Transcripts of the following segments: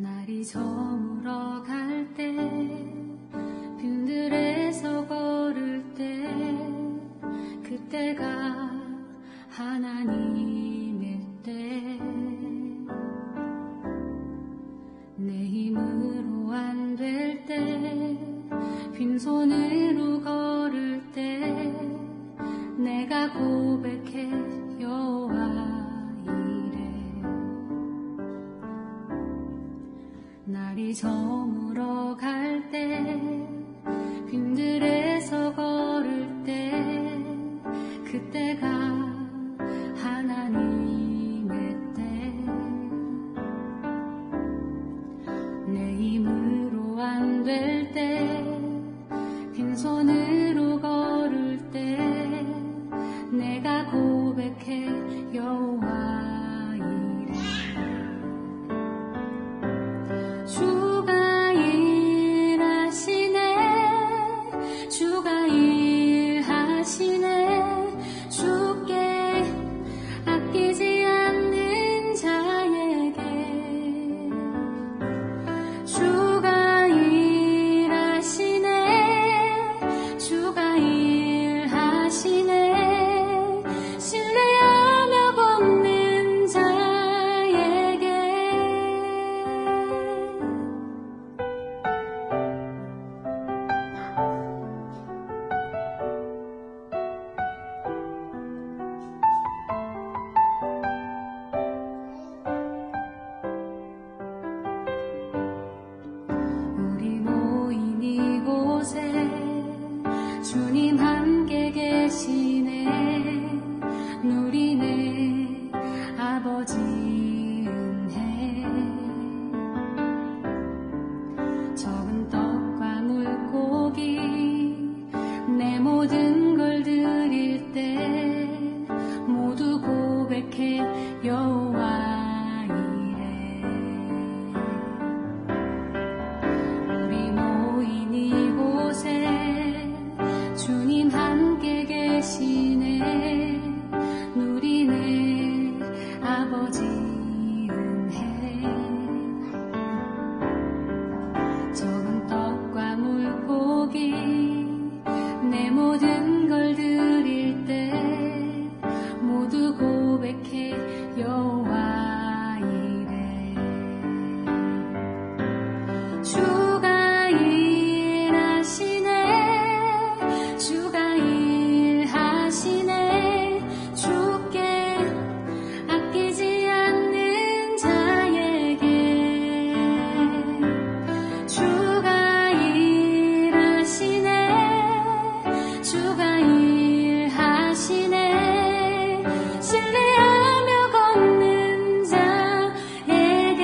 날이 저물어 갈 때 빈들에서 걸을 때 그때가 하나님의 때 내 힘으로 안 될 때 빈손으로 걸을 때 내가 고백해 여호와 날이 저물어 갈 때 빈들에서 걸을 때 그때가 하나님의 때 내 힘으로 안 될 때 빈손으로 걸을 때 내가 고백해 여호와 주가 일하시네 주가 일하시네 주께 아끼지 않는 자에게 주가 일하시네 주가 일하시네 신뢰하며 걷는 자에게 주님 함께 계시네 누리네 아버지 은혜 적은 떡과 물고기 내 모든 걸 드릴 때 모두 고백해 여호와 주님 함께 계시네 누리네 아버지 은혜 적은 떡과 물고기 내 모든 걸 드릴 때 모두 고백해 여호와 이래 주가 일하시네 주가 일하시네 주께 아끼지 않는 자에게 주가 일하시네 주가 일하시네 신뢰하며 걷는 자에게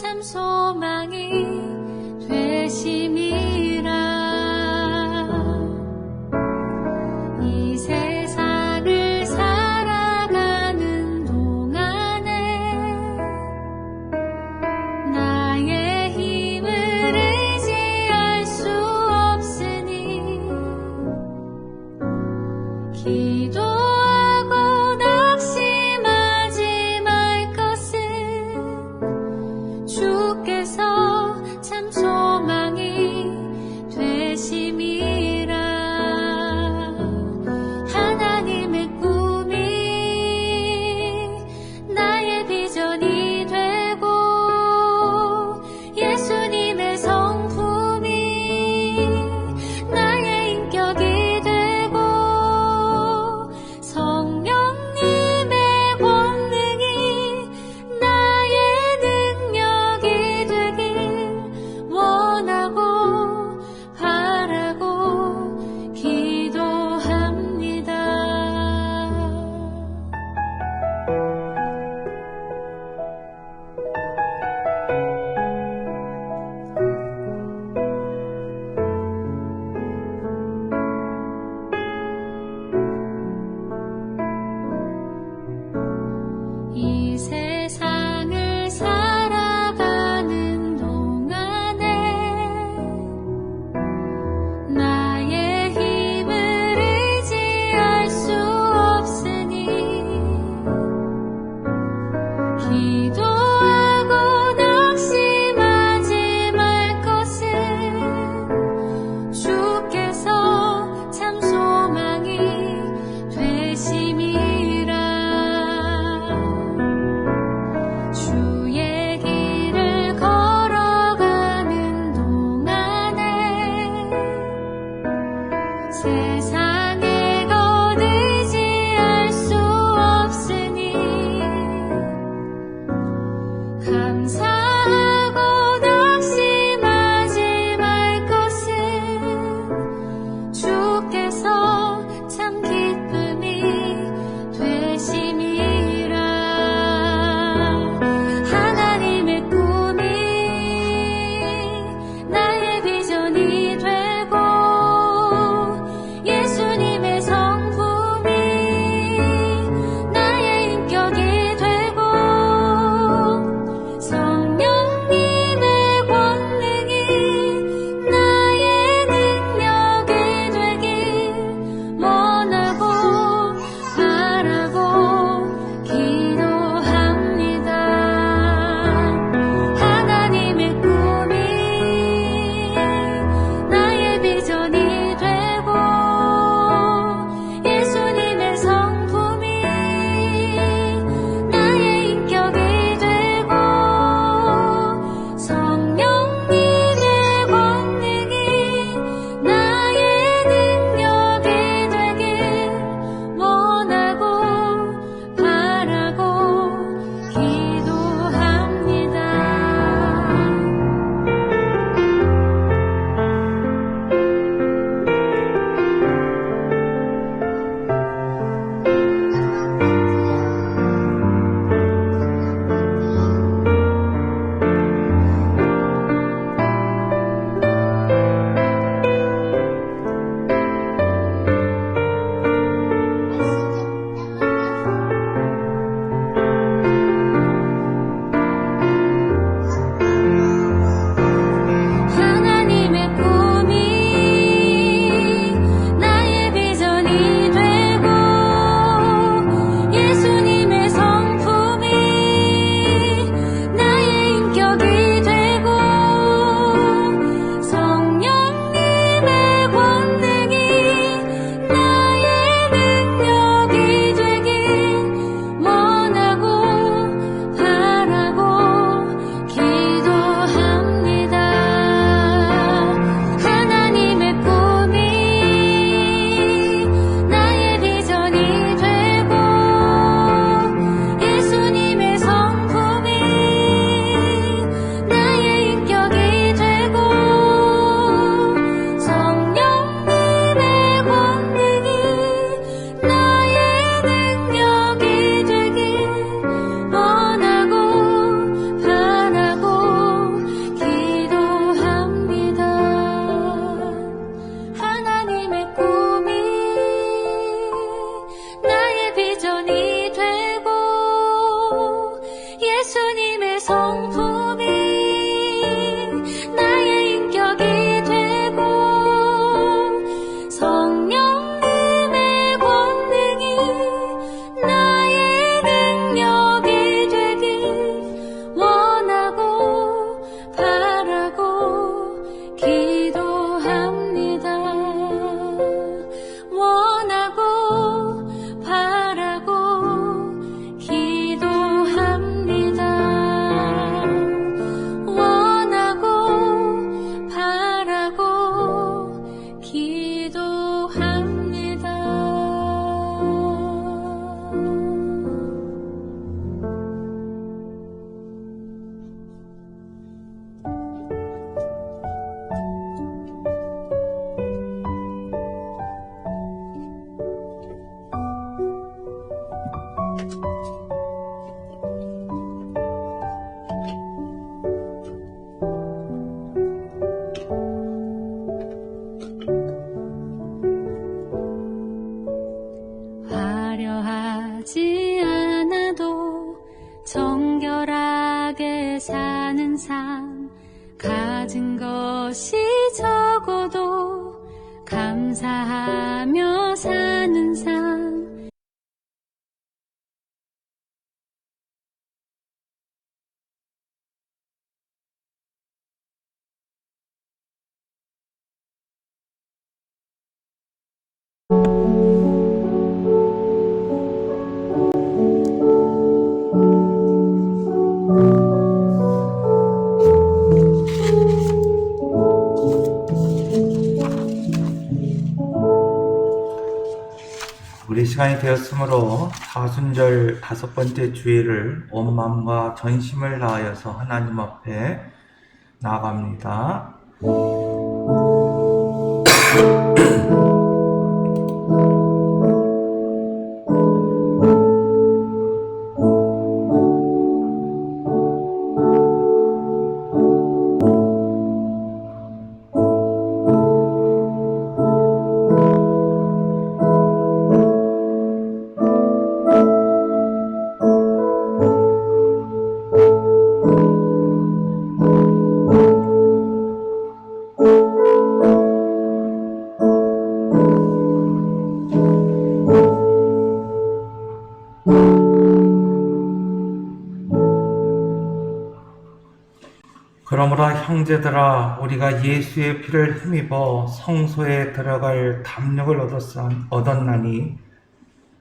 참 소망이 되심이라. 이 세상을 살아가는 동안에 나의 힘을 의지할 수 없으니 기도하고 낙심하지 말 것은 주께서 참 소망이 되심이라. 하나님의 꿈이 나의 비전이 되고 예수님의 성품이 나의 인격이 되고 성령님의 권능이 나의 능력이 되길 원하고 바라고 기도합니다. 이 세상을 살아가는 동안에 나의 힘을 의지할 수 없으니 기도하고 낙심하지 말 것은 주께서 참 소망이 되심이라. 주의 길을 걸어가는 동안에 세상의 것 의지할 수 없으니 감사하고 낙심하지 말 것은 주께서 참 기쁨이 되심이라. 예수님의 성품이 나의 인격이 되고 성령님의 권능이 나의 능력이 되길 원하고 바라고 기도합니다. 원하고 바라고 기도합니다. 원하고 바라고 기도합니다. 화려하지 않아도 정결하게 사는 삶, 가진 것이 적어도 감사하며 사는 삶. 우리 시간이 되었으므로 사순절 5번째 주일을 온 마음과 전심을 다하여서 하나님 앞에 나아갑니다. 그러므로 형제들아, 우리가 예수의 피를 힘입어 성소에 들어갈 담력을 얻었나니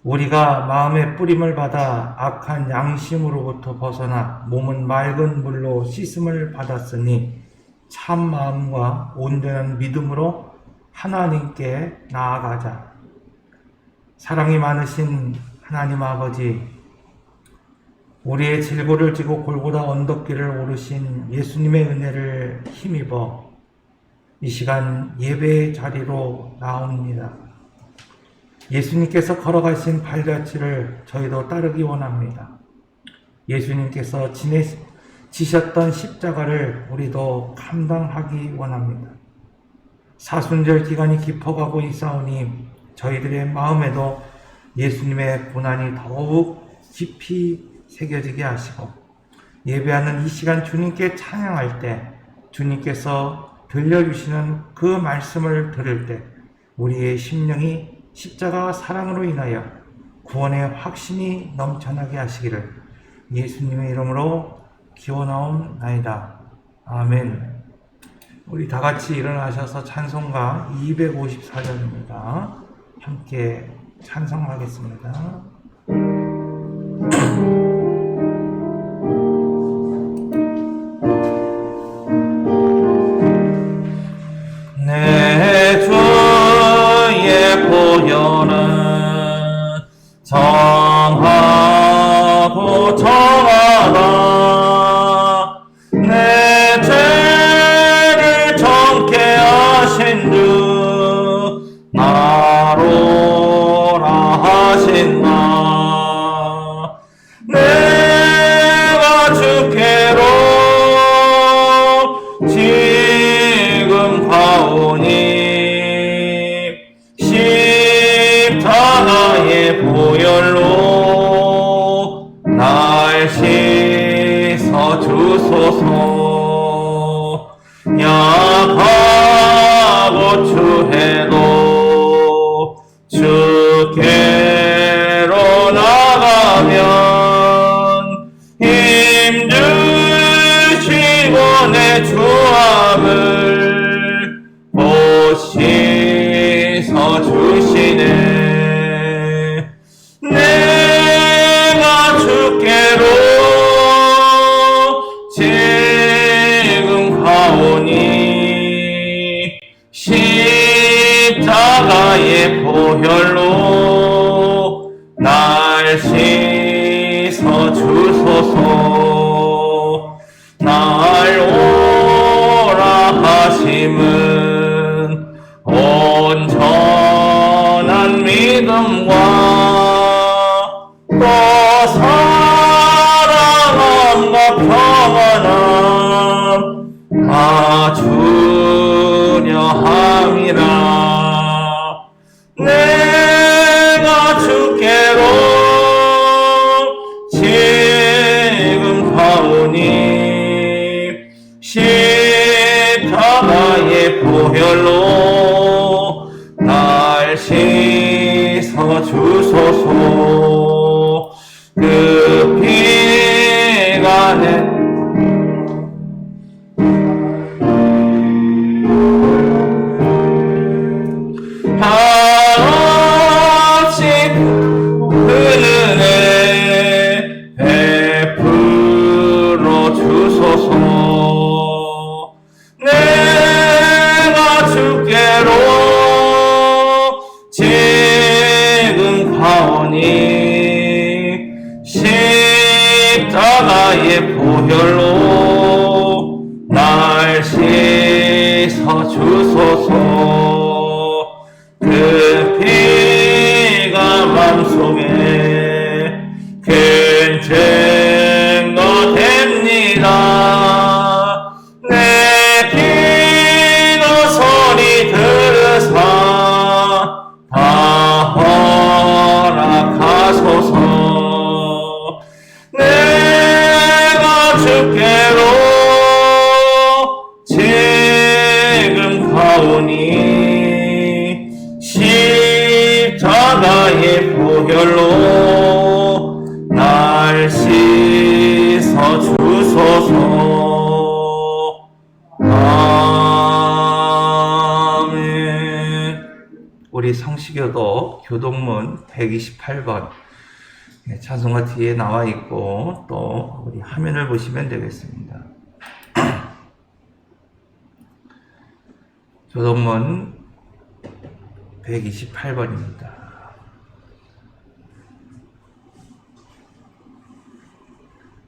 우리가 마음의 뿌림을 받아 악한 양심으로부터 벗어나 몸은 맑은 물로 씻음을 받았으니 참 마음과 온전한 믿음으로 하나님께 나아가자. 사랑이 많으신 하나님 아버지, 우리의 질고를 지고 골고다 언덕길을 오르신 예수님의 은혜를 힘입어 이 시간 예배의 자리로 나옵니다. 예수님께서 걸어가신 발자취를 저희도 따르기 원합니다. 예수님께서 지셨던 십자가를 우리도 감당하기 원합니다. 사순절 기간이 깊어가고 있사오니 저희들의 마음에도 예수님의 고난이 더욱 깊이 새겨지게 하시고, 예배하는 이 시간 주님께 찬양할 때 주님께서 들려주시는 그 말씀을 들을 때 우리의 심령이 십자가와 사랑으로 인하여 구원의 확신이 넘쳐나게 하시기를 예수님의 이름으로 기원하옵나이다. 아멘. 우리 다 같이 일어나셔서 찬송가 254절입니다. 함께 찬송하겠습니다. 내 주의 보혈은 정하고 정하다. 내 죄를 정케 하신 주 나로라 하신 나. 내 주소서. 약하고 추해도 주께로 나가면 힘주시고 내 주함을 보시서 주시네. 내가 주께로 지금 가오니 십자가의 보혈로 날 씻어 주소서. 날 오라 하심은 온전한 믿음과 또 사랑함과 평안함 다 주려 함이라. 내가 주께로 지금 가오니 십자가의 보혈로 날 씻어 주소서. 그 피가 내 한없이 은혜 베풀어 주소서. 내가 주께로 지금 가오니 십자가의 보혈로 날 씻어 주소서. 그 피가 맘속에 큰 증거 됩니다. 내 기도 소리 들으사 다 허락하소서. 내가 주께로 지금 가오니 십자가의 보혈로 날 씻어 주소서. 아멘. 우리 성시교도 교동문 128번 찬송가 뒤에 나와 있고 또 우리 화면을 보시면 되겠습니다. 교동문 128번입니다.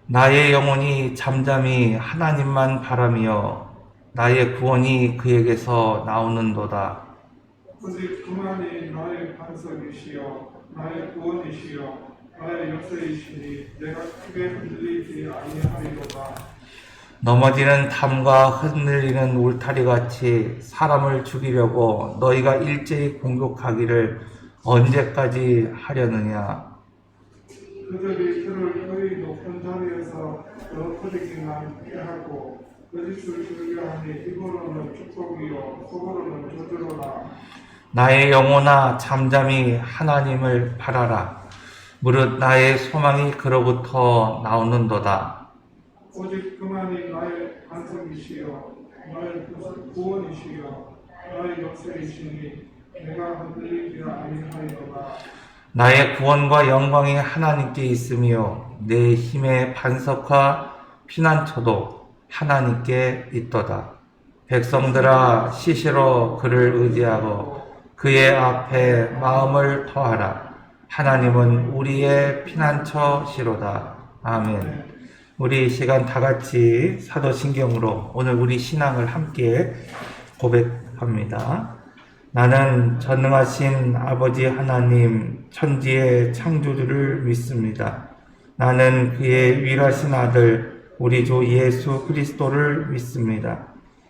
나의 영혼이 잠잠히 하나님만 바라며 나의 구원이 그에게서 나오는도다. 오직 그만이 나의 반석이시여 나의 구원이시여 나의 역사이시니 내가 크게 흔들리지 아니하리로다. 넘어지는 담과 흔들리는 울타리같이 사람을 죽이려고 너희가 일제히 공격하기를 언제까지 하려느냐. 그들이 그를 그의 높은 자리에서 떨어뜨리기만 하고 거짓을 즐겨하니 입으로는 축복이요 속으로는 저주로라. 나의 영혼아 잠잠히 하나님을 바라라. 무릇 나의 소망이 그로부터 나오는도다. 오직 그만이 나의 반석이시여 나의 구원이시여 나의 역사이시니 내가 흔들리지 아니하리로다. 나의 구원과 영광이 하나님께 있으며 내 힘의 반석과 피난처도 하나님께 있도다. 백성들아 시시로 그를 의지하고 그의 앞에 마음을 토하라. 하나님은 우리의 피난처시로다. 아멘. 우리 이 시간 다 같이 사도신경으로 오늘 우리 신앙을 함께 고백합니다. 나는 전능하신 아버지 하나님 천지의 창조주를 믿습니다. 나는 그의 위일하신 아들 우리 주 예수 그리스도를 믿습니다.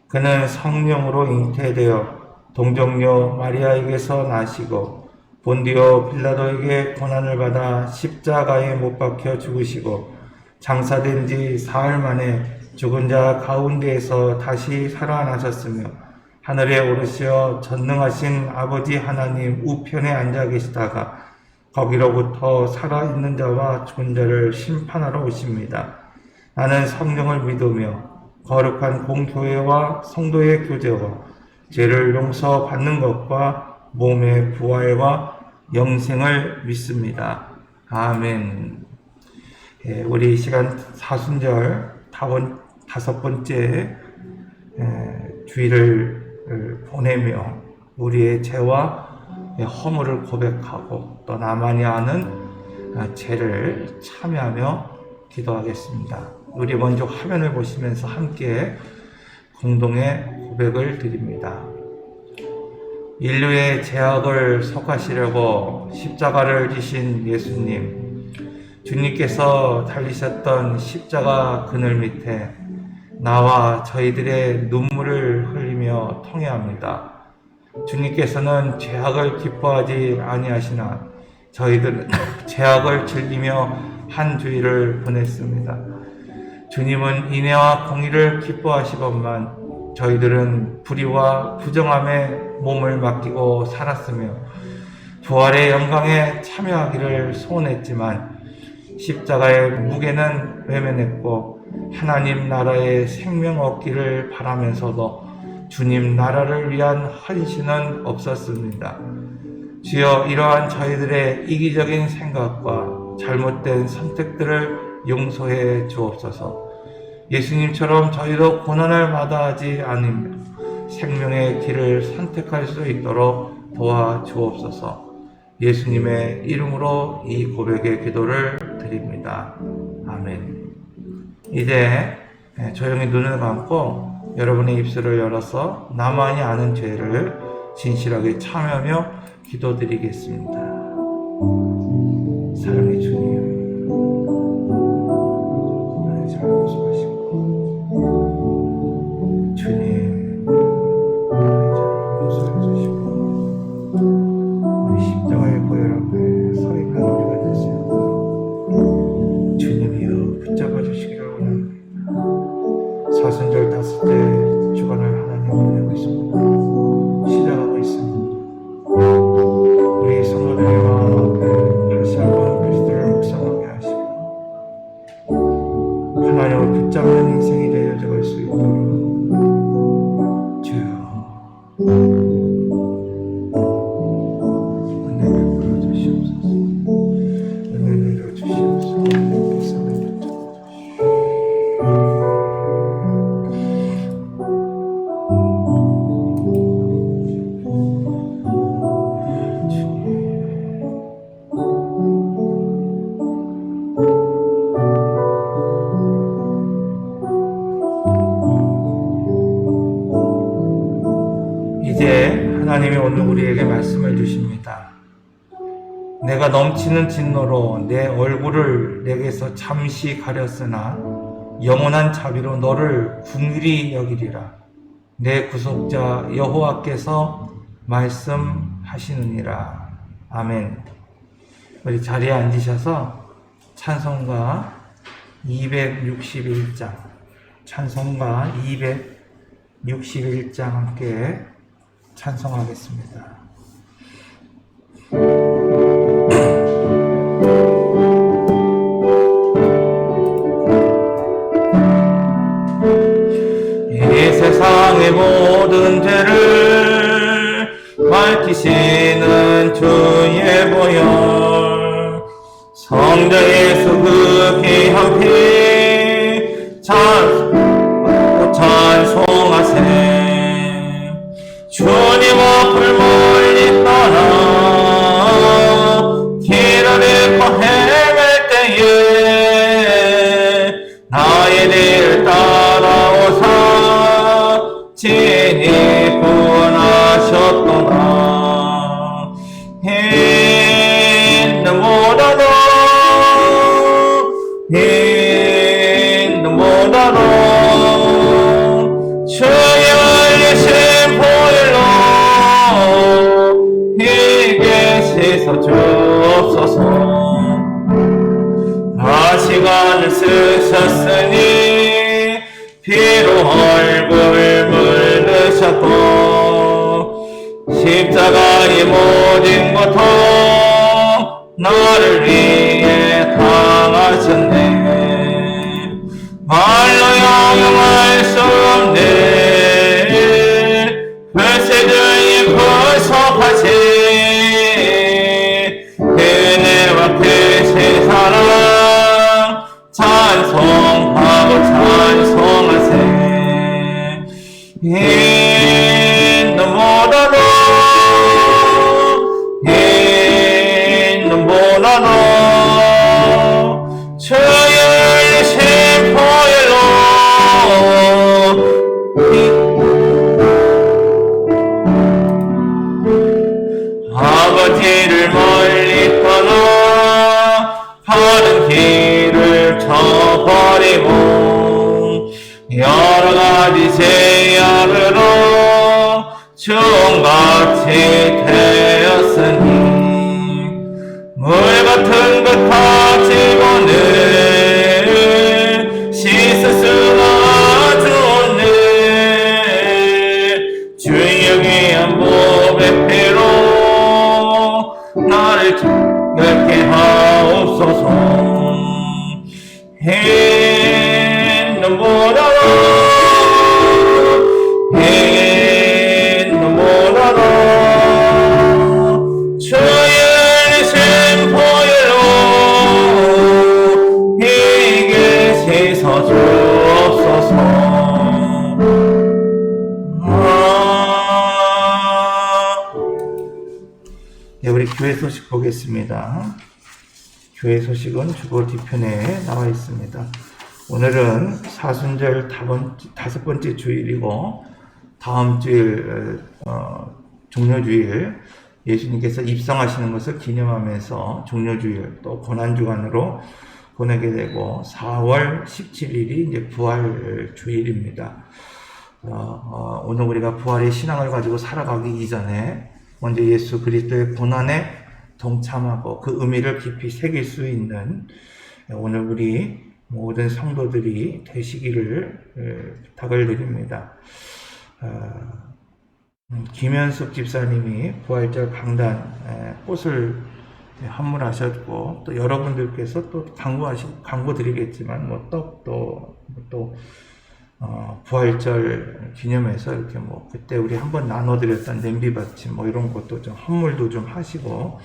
그는 성령으로 잉태되어 동정녀 마리아에게서 나시고 본디오 빌라도에게 고난을 받아 십자가에 못 박혀 죽으시고 장사된 지 사흘 만에 죽은 자 가운데에서 다시 살아나셨으며 하늘에 오르시어 전능하신 아버지 하나님 우편에 앉아 계시다가 거기로부터 살아있는 자와 죽은 자를 심판하러 오십니다. 나는 성령을 믿으며 거룩한 공교회와 성도의 교제와 죄를 용서받는 것과 몸의 부활과 영생을 믿습니다. 아멘. 우리 이 시간 사순절 다섯 번째 주일을 보내며 우리의 죄와 허물을 고백하고 또 나만이 아는 죄를 참여하며 기도하겠습니다. 우리 먼저 화면을 보시면서 함께 공동의 고백을 드립니다. 인류의 죄악을 속하시려고 십자가를 지신 예수님, 주님께서 달리셨던 십자가 그늘 밑에 나와 저희들의 눈물을 흘리며 통회합니다. 주님께서는 죄악을 기뻐하지 아니하시나 저희들은 죄악을 즐기며 한 주일을 보냈습니다. 주님은 인애와 공의를 기뻐하시건만 저희들은 불의와 부정함에 몸을 맡기고 살았으며 부활의 영광에 참여하기를 소원했지만 십자가의 무게는 외면했고 하나님 나라의 생명 얻기를 바라면서도 주님 나라를 위한 헌신은 없었습니다. 주여, 이러한 저희들의 이기적인 생각과 잘못된 선택들을 용서해 주옵소서. 예수님처럼 저희도 고난을 마다하지 않으며 생명의 길을 선택할 수 있도록 도와주옵소서. 예수님의 이름으로 이 고백의 기도를 드립니다. 아멘. 이제 조용히 눈을 감고 여러분의 입술을 열어서 나만이 아는 죄를 진실하게 참여하며 기도드리겠습니다. 사랑의 주님, 나의 잘못을 하시고 주님, 나의 잘못을 해주시고 우리 십자가의 보혈 앞에 서 있는 우리가 되시고 주님이여 붙잡아 주시기를 원합니다. 사순절 다섯째 주간을 하나님 보내고 있습니다. 시작하고 있습니다. 우리 성도들의 마음 앞에 다시 한번 그리스도를 묵상하게 하시고 하나님을 붙잡는 인생이 되어져갈 수 있도록 주여 은혜 베풀어 주시옵소서. 은혜 내려 주시옵소서. 불쌍히 이제 하나님이 오늘 우리에게 말씀을 주십니다. 내가 넘치는 진노로 내 얼굴을 내게서 잠시 가렸으나 영원한 자비로 너를 긍휼히 여기리라. 내 구속자 여호와께서 말씀하시느니라. 아멘. 우리 자리에 앉으셔서 찬송가 261장 찬송가 261장 함께 찬송하겠습니다. 이 세상의 모든 죄를 밝히시는 주의 보혈, 성자 예수 그 귀한 피 찬송하세. 주님 앞을 멀리 떠나 길을 잃고 헤맬 때에 나의 길 따라오사 친히 구원하셨도다. 있는 보다도 주의 흘리신 보혈로 이게 씻어 주옵소서. 시간을 쓰시 고통 나를 위해 당하셨네. 말로 형용할 수 없네. 별세들이 구속하신 그네와 그새 사랑 찬송하고 찬송하세. 눈보라로 눈보라로 주의 심포일로 아버지를 멀리 떠나 바른 길을 저버리고 여러가지 제약으로 종같이 되었으니 물같은 것 가지고는 씻을 수가 좋네. 주의 영예한 몸의 피로 나를 정결케 하옵소서. 눈보라로 눈보라로 주의 심포일로 이게 씻어 주옵소서. 네, 우리 교회 소식 보겠습니다. 교회 소식은 주보 뒤편에 나와 있습니다. 오늘은 사순절 다섯 번째 주일이고 다음 주일 종료주일 예수님께서 입성하시는 것을 기념하면서 종료주일 또 고난주간으로 보내게 되고 4월 17일이 이제 부활주일입니다. 오늘 우리가 부활의 신앙을 가지고 살아가기 이전에 먼저 예수 그리스도의 고난에 동참하고 그 의미를 깊이 새길 수 있는 오늘 우리 모든 성도들이 되시기를 부탁을 드립니다. 김현숙 집사님이 부활절 강단 꽃을 헌물하셨고 또 여러분들께서 또 광고 드리겠지만 뭐 떡도 또 부활절 기념해서 이렇게 뭐 그때 우리 한번 나눠드렸던 냄비 받침 뭐 이런 것도 좀 헌물도 좀 하시고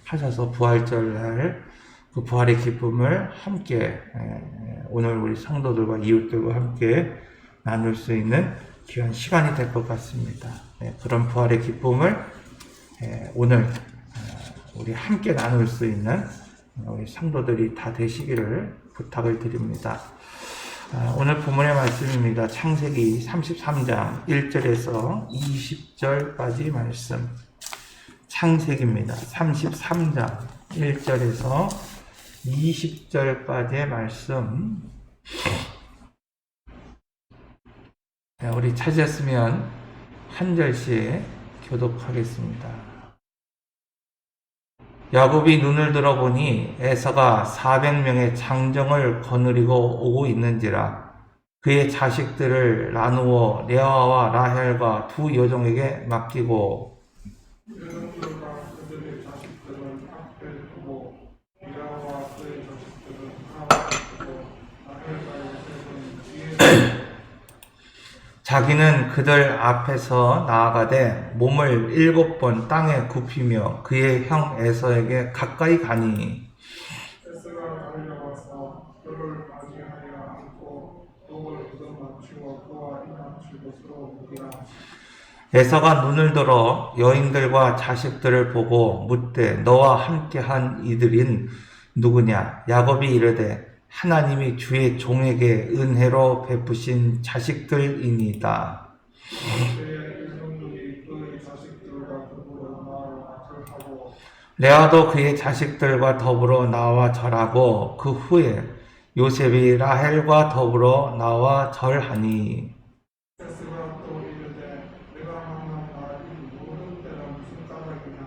하셔서 부활절 날 그 부활의 기쁨을 함께 오늘 우리 성도들과 이웃들과 함께 나눌 수 있는 귀한 시간이 될 것 같습니다. 그런 부활의 기쁨을 오늘 우리 함께 나눌 수 있는 우리 성도들이 다 되시기를 부탁을 드립니다. 오늘 본문의 말씀입니다. 창세기 33장 1절에서 20절까지 말씀. 창세기입니다. 33장 1절에서 20절까지의 말씀. 우리 찾으셨으면 한 절씩 교독하겠습니다. 야곱이 눈을 들어보니 에서가 400명의 장정을 거느리고 오고 있는지라 그의 자식들을 나누어 레아와 라헬과 두 여종에게 맡기고 여종들과 그들의 자식들은 앞에 두고 레아와 그의 자식들은 앞에 두고 라헬과 요셉은 뒤에 자기는 그들 앞에서 나아가되 몸을 7번 땅에 굽히며 그의 형 에서에게 가까이 가니 에서가 달려와서 그를 맞이하여 안고 독을 얻어맞추어 그와 이맞출 것으로 묻기라. 에서가 눈을 들어 여인들과 자식들을 보고 묻되 너와 함께한 이들인 누구냐? 야곱이 이르되 하나님이 주의 종에게 은혜로 베푸신 자식들이니이다. 그의 일종들이 그의 자식들과 더불어 나와 절하고 레아도 그의 자식들과 더불어 나와 절하고 그 후에 요셉이 라헬과 더불어 나와 절하니 에스가 또 이르되 내가 만난 날이 모든 때라 무슨 까닭이냐.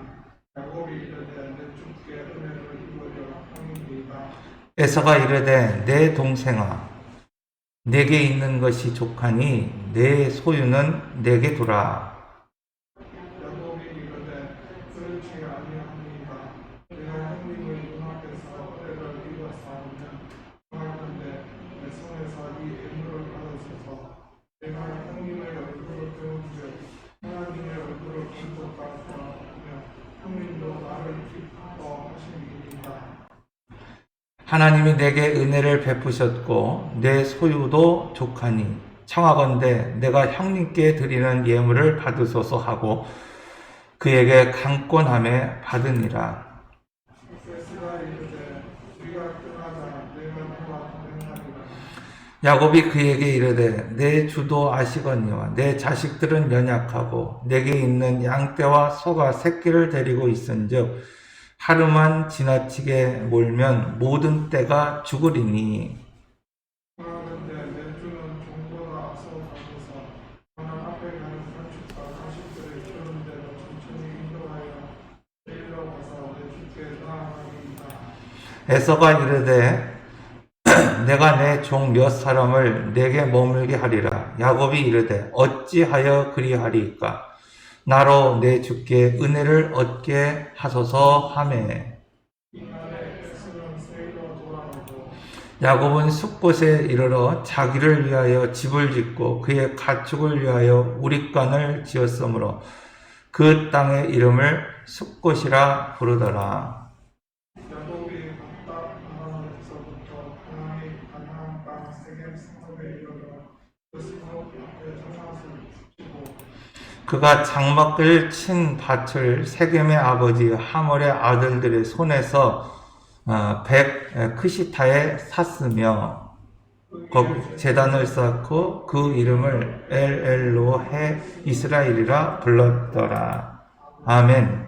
야곱이 이르되 내 주께 은혜를 입으려 함이니이다. 에서가 이르되 내 동생아 내게 있는 것이 족하니 내 소유는 내게 두라. 야곱이 이르되 그렇지 기뻐하십니다. 하나님이 내게 은혜를 베푸셨고 내 소유도 족하니 청하건대 내가 형님께 드리는 예물을 받으소서 하고 그에게 강권함에 받으니라. 에스가 이르되 우리가 떠나자 내가 너와 동행하리라. 야곱이 그에게 이르되 내 주도 아시거니와 내 자식들은 연약하고 내게 있는 양떼와 소가 새끼를 데리고 있은즉 하루만 지나치게 몰면 모든 떼가 죽으리니. 하나님께 내 주는 종보다 앞서 가셔서 저는 앞에 가는 건축과 가축들을 키우는 대로 천천히 인도하여 데리러 가서 내 주께 나아가리이다. 에서가 이르되 내가 내 종 몇 사람을 내게 머물게 하리라. 야곱이 이르되 어찌하여 그리하리이까? 나로 내 주께 은혜를 얻게 하소서 하매. 이날에 에스는 세이로 돌아가고 야곱은 숫곳에 이르러 자기를 위하여 집을 짓고 그의 가축을 위하여 우릿관을 지었으므로 그 땅의 이름을 숫곳이라 부르더라. 야곱이 각각 가나안에서부터 가나안이 가나안 땅 세겜 성읍에 이르러 그 성읍 앞에 장막을 치고 그가 장막을 친 밭을 세겜의 아버지 하몰의 아들들의 손에서 크시타에 샀으며 거기 제단을 쌓고 그 이름을 엘엘로헤 이스라엘이라 불렀더라. 아멘.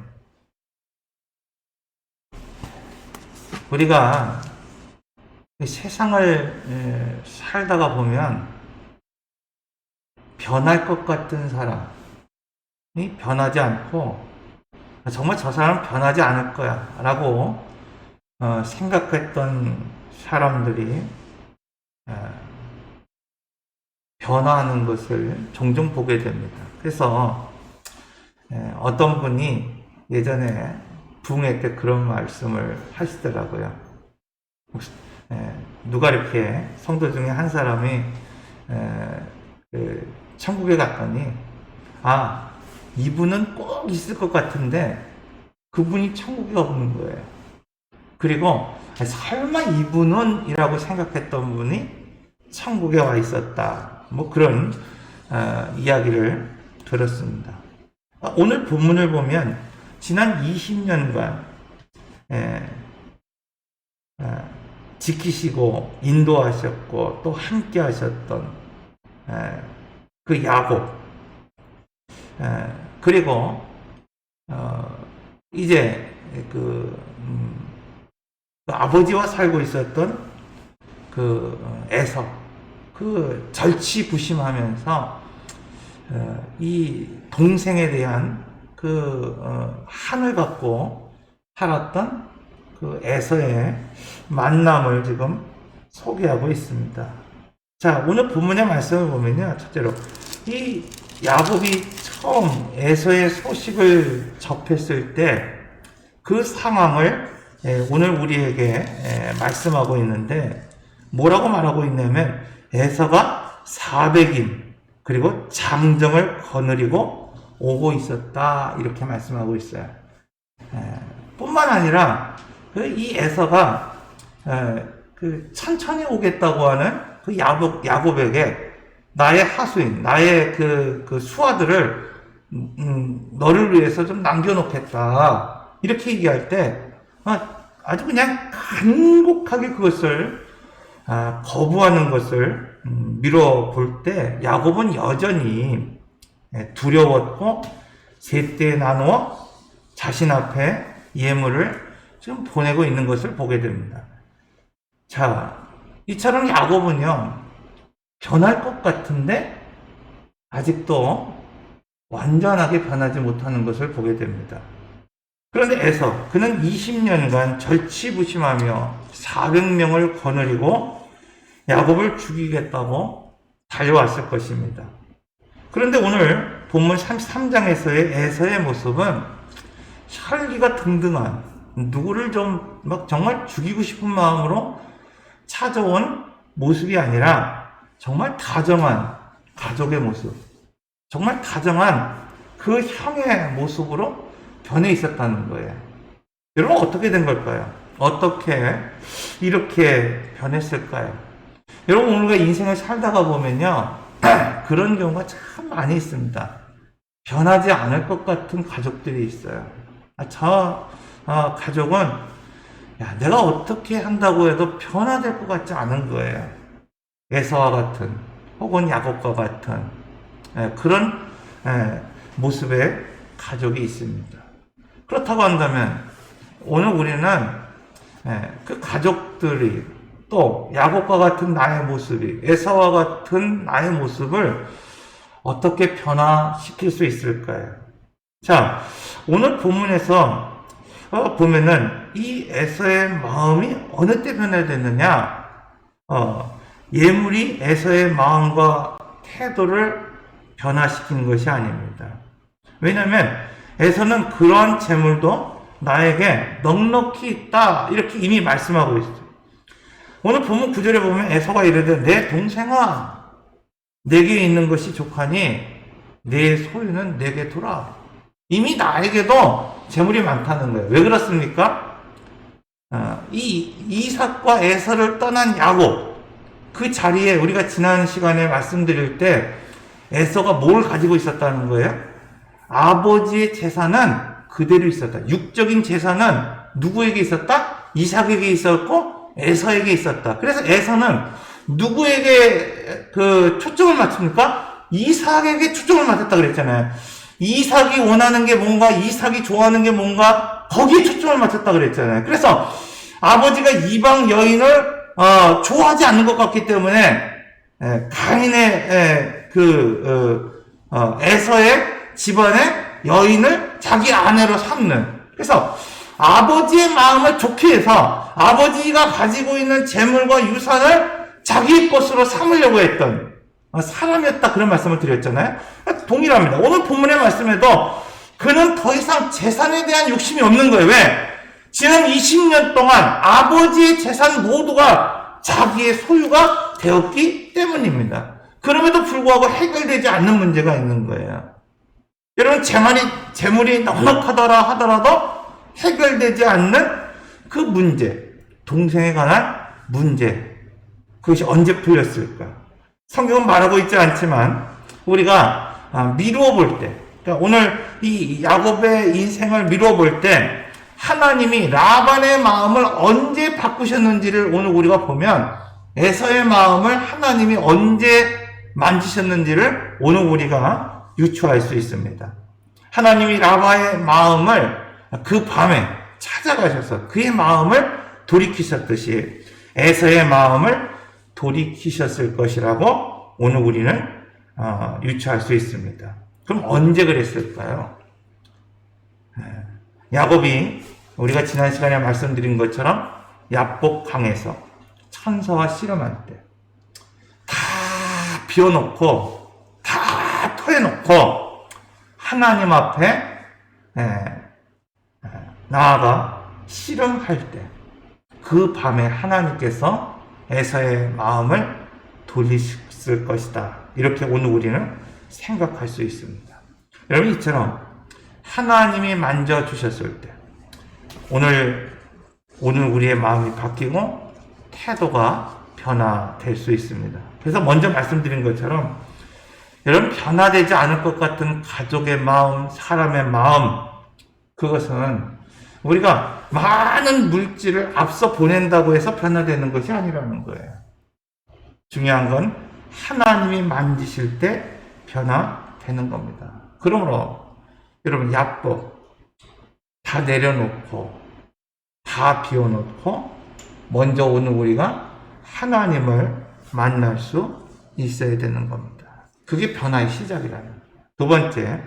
우리가 세상을 살다가 보면 변할 것 같은 사람이 변하지 않고 정말 저 사람은 변하지 않을 거야 라고 생각했던 사람들이 변화하는 것을 종종 보게 됩니다. 그래서 어떤 분이 예전에 부흥회 때 그런 말씀을 하시더라고요. 누가 이렇게 성도 중에 한 사람이 천국에 갔더니 이분은 꼭 있을 것 같은데 그분이 천국에 없는 거예요. 그리고 설마 이분은 이라고 생각했던 분이 천국에 와 있었다. 뭐 그런 이야기를 들었습니다. 오늘 본문을 보면 지난 20년간 지키시고 인도하셨고 또 함께 하셨던 그 야곱, 그리고 이제 그 아버지와 살고 있었던 그 에서, 그 절치부심하면서 이 동생에 대한 그 한을 갖고 살았던 그 에서의 만남을 지금 소개하고 있습니다. 자, 오늘 본문의 말씀을 보면요, 첫째로 이 야곱이 처음 에서의 소식을 접했을 때 그 상황을 오늘 우리에게 말씀하고 있는데, 뭐라고 말하고 있냐면 에서가 400인 그리고 장정을 거느리고 오고 있었다, 이렇게 말씀하고 있어요. 뿐만 아니라 이 에서가 그 천천히 오겠다고 하는 그 야곱에게 나의 하수인, 나의 그 수하들을 너를 위해서 좀 남겨놓겠다, 이렇게 얘기할 때 아주 그냥 간곡하게 그것을 거부하는 것을 미뤄볼 때 야곱은 여전히 두려웠고 셋대에 나누어 자신 앞에 예물을 지금 보내고 있는 것을 보게 됩니다. 자, 이처럼 야곱은요, 변할 것 같은데 아직도 완전하게 변하지 못하는 것을 보게 됩니다. 그런데 에서, 그는 20년간 절치부심하며 400명을 거느리고 야곱을 죽이겠다고 달려왔을 것입니다. 그런데 오늘 본문 33장에서의 에서의 모습은 혈기가 등등한, 누구를 좀 막 정말 죽이고 싶은 마음으로 찾아온 모습이 아니라 정말 다정한 가족의 모습, 정말 다정한 그 형의 모습으로 변해 있었다는 거예요. 여러분 어떻게 된 걸까요? 어떻게 이렇게 변했을까요? 여러분 우리가 인생을 살다가 보면요 그런 경우가 참 많이 있습니다. 변하지 않을 것 같은 가족들이 있어요. 저 가족은 내가 어떻게 한다고 해도 변화될 것 같지 않은 거예요. 에서와 같은 혹은 야곱과 같은 그런 모습의 가족이 있습니다. 그렇다고 한다면 오늘 우리는 그 가족들이 또 야곱과 같은 나의 모습이 에서와 같은 나의 모습을 어떻게 변화시킬 수 있을까요? 자, 오늘 본문에서 보면은 이 에서의 마음이 어느 때 변화됐느냐? 예물이 에서의 마음과 태도를 변화시킨 것이 아닙니다. 왜냐하면 에서는 그러한 재물도 나에게 넉넉히 있다 이렇게 이미 말씀하고 있어요. 오늘 본문 9절에 보면 에서가 이르되 내 동생아 내게 있는 것이 족하니 내 소유는 내게 돌아. 이미 나에게도 재물이 많다는 거예요. 왜 그렇습니까? 이 이삭과 에서를 떠난 야곱 그 자리에 우리가 지난 시간에 말씀드릴 때 에서가 뭘 가지고 있었다는 거예요? 아버지의 재산은 그대로 있었다. 육적인 재산은 누구에게 있었다? 이삭에게 있었고 에서에게 있었다. 그래서 에서는 누구에게 초점을 맞춥니까? 이삭에게 초점을 맞췄다 그랬잖아요. 이삭이 원하는 게 뭔가, 이삭이 좋아하는 게 뭔가, 거기에 초점을 맞췄다 그랬잖아요. 그래서 아버지가 이방 여인을 좋아하지 않는 것 같기 때문에 가인의 에서의 집안의 여인을 자기 아내로 삼는. 그래서 아버지의 마음을 좋게 해서 아버지가 가지고 있는 재물과 유산을 자기 것으로 삼으려고 했던 사람이었다 그런 말씀을 드렸잖아요. 동일합니다. 오늘 본문의 말씀에도 그는 더 이상 재산에 대한 욕심이 없는 거예요. 왜? 지난 20년 동안 아버지의 재산 모두가 자기의 소유가 되었기 때문입니다. 그럼에도 불구하고 해결되지 않는 문제가 있는 거예요. 여러분 재물이 넉넉하더라 하더라도 해결되지 않는 그 문제, 동생에 관한 문제, 그것이 언제 풀렸을까? 성경은 말하고 있지 않지만 우리가 미루어 볼 때, 그러니까 오늘 이 야곱의 인생을 미루어 볼 때 하나님이 라반의 마음을 언제 바꾸셨는지를 오늘 우리가 보면 에서의 마음을 하나님이 언제 만지셨는지를 오늘 우리가 유추할 수 있습니다. 하나님이 라반의 마음을 그 밤에 찾아가셔서 그의 마음을 돌이키셨듯이 에서의 마음을 돌이키셨을 것이라고 오늘 우리는 유추할 수 있습니다. 그럼 언제 그랬을까요? 야곱이 우리가 지난 시간에 말씀드린 것처럼 야복강에서 천사와 씨름할 때 다 비워놓고 다 토해놓고 하나님 앞에 나아가 씨름할 때 그 밤에 하나님께서 에서의 마음을 돌리실 것이다. 이렇게 오늘 우리는 생각할 수 있습니다. 여러분 이처럼 하나님이 만져주셨을 때 오늘 우리의 마음이 바뀌고 태도가 변화될 수 있습니다. 그래서 먼저 말씀드린 것처럼 여러분 변화되지 않을 것 같은 가족의 마음, 사람의 마음, 그것은 우리가 많은 물질을 앞서 보낸다고 해서 변화되는 것이 아니라는 거예요. 중요한 건 하나님이 만지실 때 변화되는 겁니다. 그러므로 여러분 야복 다 내려놓고 다 비워놓고 먼저 오늘 우리가 하나님을 만날 수 있어야 되는 겁니다. 그게 변화의 시작이라는 거예요. 두 번째,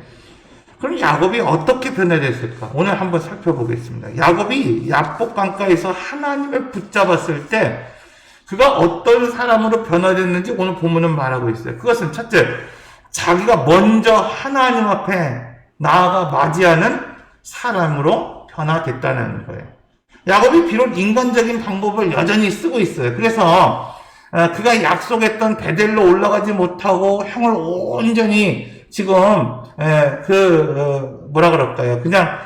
그럼 야곱이 어떻게 변화됐을까? 오늘 한번 살펴보겠습니다. 야곱이 야복강가에서 하나님을 붙잡았을 때 그가 어떤 사람으로 변화됐는지 오늘 본문은 말하고 있어요. 그것은 첫째, 자기가 먼저 하나님 앞에 나아가 맞이하는 사람으로 변화됐다는 거예요. 야곱이 비록 인간적인 방법을 여전히 쓰고 있어요. 그래서 그가 약속했던 베델로 올라가지 못하고 형을 온전히 지금 뭐라 그럴까요? 그냥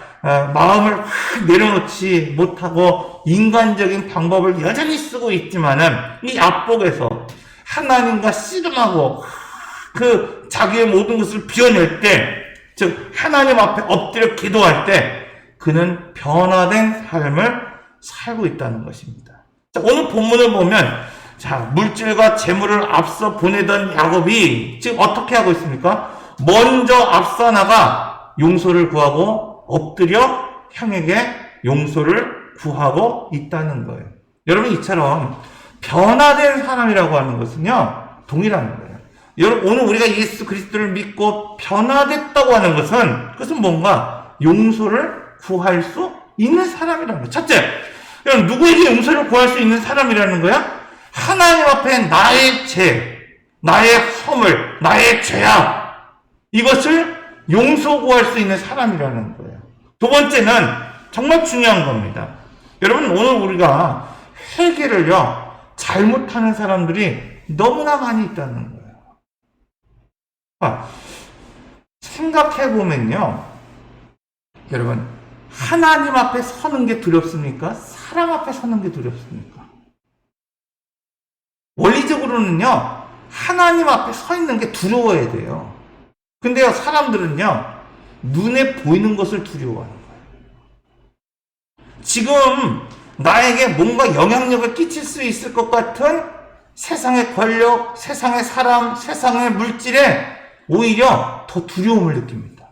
마음을 확 내려놓지 못하고 인간적인 방법을 여전히 쓰고 있지만은 이 압복에서 하나님과 씨름하고 그 자기의 모든 것을 비워낼 때, 즉 하나님 앞에 엎드려 기도할 때 그는 변화된 삶을 살고 있다는 것입니다. 자, 오늘 본문을 보면 자, 물질과 재물을 앞서 보내던 야곱이 지금 어떻게 하고 있습니까? 먼저 앞서 나가 용서를 구하고 엎드려 형에게 용서를 구하고 있다는 거예요. 여러분, 이처럼 변화된 사람이라고 하는 것은요, 동일한 거예요. 여러분, 오늘 우리가 예수 그리스도를 믿고 변화됐다고 하는 것은, 그것은 뭔가 용서를 구할 수 있는 사람이라는 거예요. 첫째, 여러분, 누구에게 용서를 구할 수 있는 사람이라는 거야? 하나님 앞에 나의 죄, 나의 허물, 나의 죄악, 이것을 용서 구할 수 있는 사람이라는 거예요. 두 번째는 정말 중요한 겁니다. 여러분, 오늘 우리가 회개를요, 잘못하는 사람들이 너무나 많이 있다는 거예요. 생각해보면요, 여러분, 하나님 앞에 서는 게 두렵습니까? 사람 앞에 서는 게 두렵습니까? 원리적으로는요, 하나님 앞에 서 있는 게 두려워야 돼요. 근데요, 사람들은요, 눈에 보이는 것을 두려워하는 거예요. 지금 나에게 뭔가 영향력을 끼칠 수 있을 것 같은 세상의 권력, 세상의 사람, 세상의 물질에 오히려 더 두려움을 느낍니다.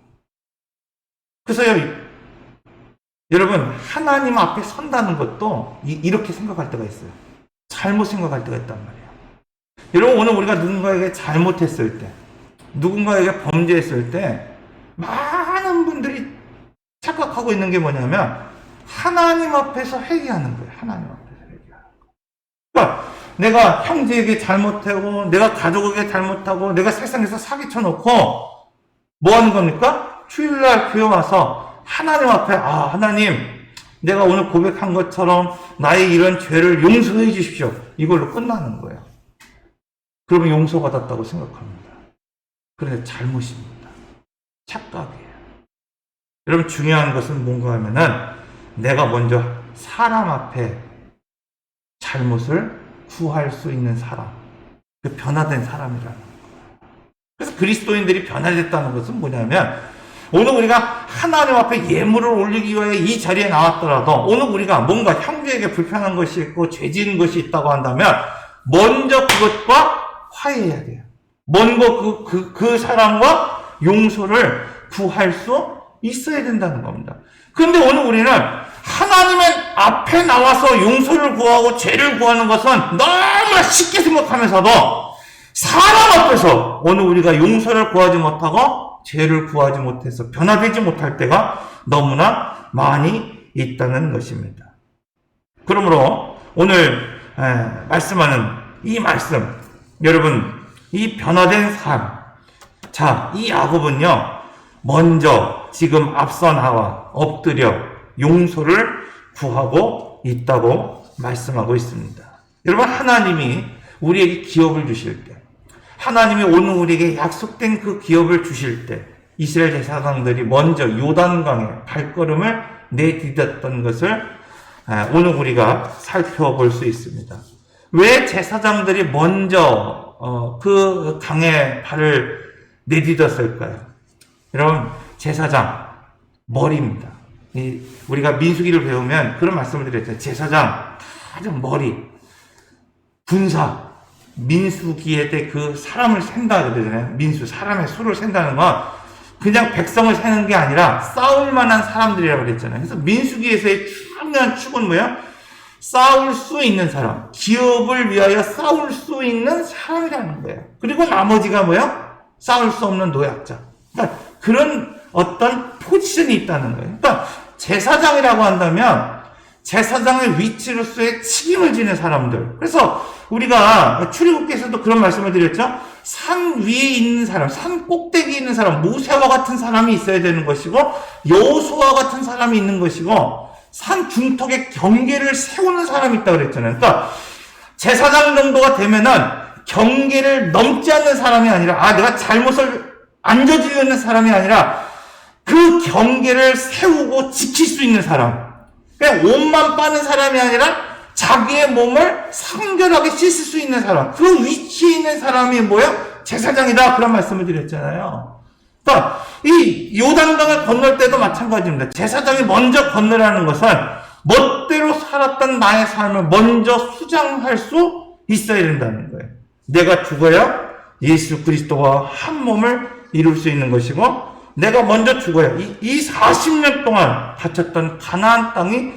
그래서요, 여러분, 하나님 앞에 선다는 것도 이렇게 생각할 때가 있어요. 잘못 생각할 때가 있단 말이에요. 여러분, 오늘 우리가 누군가에게 잘못했을 때, 누군가에게 범죄했을 때 많은 분들이 착각하고 있는 게 뭐냐면 하나님 앞에서 회개하는 거예요. 하나님 앞에서 회개하는 거예요. 그러니까 내가 형제에게 잘못하고 내가 가족에게 잘못하고 내가 세상에서 사기쳐놓고 뭐 하는 겁니까? 주일날 교회 와서 하나님 앞에 하나님, 내가 오늘 고백한 것처럼 나의 이런 죄를 용서해 주십시오. 이걸로 끝나는 거예요. 그러면 용서받았다고 생각합니다. 그런데 잘못입니다. 착각이에요. 여러분, 중요한 것은 뭔가 하면은 내가 먼저 사람 앞에 잘못을 구할 수 있는 사람, 그 변화된 사람이라는 거예요. 그래서 그리스도인들이 변화됐다는 것은 뭐냐면, 오늘 우리가 하나님 앞에 예물을 올리기 위해 이 자리에 나왔더라도 오늘 우리가 뭔가 형제에게 불편한 것이 있고 죄 지은 것이 있다고 한다면 먼저 그것과 화해해야 돼요. 먼저 그 사람과 용서를 구할 수 있어야 된다는 겁니다. 그런데 오늘 우리는 하나님의 앞에 나와서 용서를 구하고 죄를 구하는 것은 너무나 쉽게 생각하면서도 사람 앞에서 오늘 우리가 용서를 구하지 못하고 죄를 구하지 못해서 변화되지 못할 때가 너무나 많이 있다는 것입니다. 그러므로 오늘 말씀하는 이 말씀, 여러분, 이 변화된 삶, 자, 이 야곱은요, 먼저 지금 앞서 나와 엎드려 용서를 구하고 있다고 말씀하고 있습니다. 여러분, 하나님이 우리에게 기업을 주실 때, 하나님이 오늘 우리에게 약속된 그 기업을 주실 때 이스라엘 제사장들이 먼저 요단강에 발걸음을 내디뎠던 것을 오늘 우리가 살펴볼 수 있습니다. 왜 제사장들이 먼저 그 강에 발을 내디뎠을까요? 여러분, 제사장 머리입니다. 우리가 민수기를 배우면 그런 말씀을 드렸잖아요. 제사장 가장 머리, 군사, 민수기에 때 그 사람을 센다 그러잖아요. 민수, 사람의 수를 센다는 건 그냥 백성을 세는 게 아니라 싸울 만한 사람들이라고 그랬잖아요. 그래서 민수기에서의 중요한 축은 뭐야? 싸울 수 있는 사람, 기업을 위하여 싸울 수 있는 사람이라는 거예요. 그리고 나머지가 뭐야? 싸울 수 없는 노약자. 그러니까 그런 어떤 포지션이 있다는 거예요. 그러니까 제사장이라고 한다면 제사장의 위치로서의 책임을 지는 사람들. 그래서 우리가 출애굽기에서도 그런 말씀을 드렸죠. 산 위에 있는 사람, 산 꼭대기에 있는 사람, 모세와 같은 사람이 있어야 되는 것이고 여호수아와 같은 사람이 있는 것이고 산 중턱에 경계를 세우는 사람이 있다고 그랬잖아요. 그러니까 제사장 정도가 되면은 경계를 넘지 않는 사람이 아니라 내가 잘못을 안 저지르는 사람이 아니라 그 경계를 세우고 지킬 수 있는 사람. 그냥 옷만 빠는 사람이 아니라 자기의 몸을 성결하게 씻을 수 있는 사람. 그 위치에 있는 사람이 뭐예요? 제사장이다. 그런 말씀을 드렸잖아요. 그러니까 이 요단강을 건널 때도 마찬가지입니다. 제사장이 먼저 건너라는 것은 멋대로 살았던 나의 삶을 먼저 수장할 수 있어야 된다는 거예요. 내가 죽어야 예수 그리스도와 한 몸을 이룰 수 있는 것이고, 내가 먼저 죽어야 이 40년 동안 닫혔던 가나안 땅이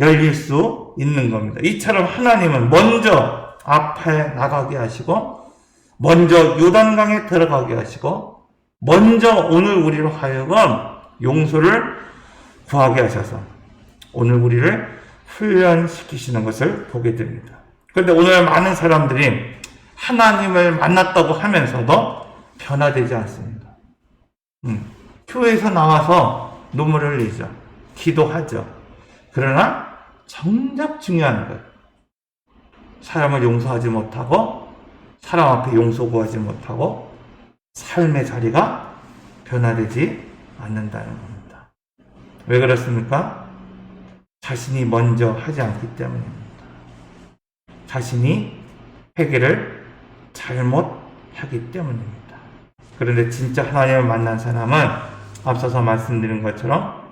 열릴 수 있는 겁니다. 이처럼 하나님은 먼저 앞에 나가게 하시고, 먼저 요단강에 들어가게 하시고, 먼저 오늘 우리로 하여금 용서를 구하게 하셔서 오늘 우리를 훈련시키시는 것을 보게 됩니다. 그런데 오늘 많은 사람들이 하나님을 만났다고 하면서도 변화되지 않습니다. 교회에서 나와서 눈물을 흘리죠. 기도하죠. 그러나 정작 중요한 것, 사람을 용서하지 못하고 사람 앞에 용서 구하지 못하고 삶의 자리가 변화되지 않는다는 겁니다. 왜 그렇습니까? 자신이 먼저 하지 않기 때문입니다. 자신이 회개를 잘못하기 때문입니다. 그런데 진짜 하나님을 만난 사람은 앞서서 말씀드린 것처럼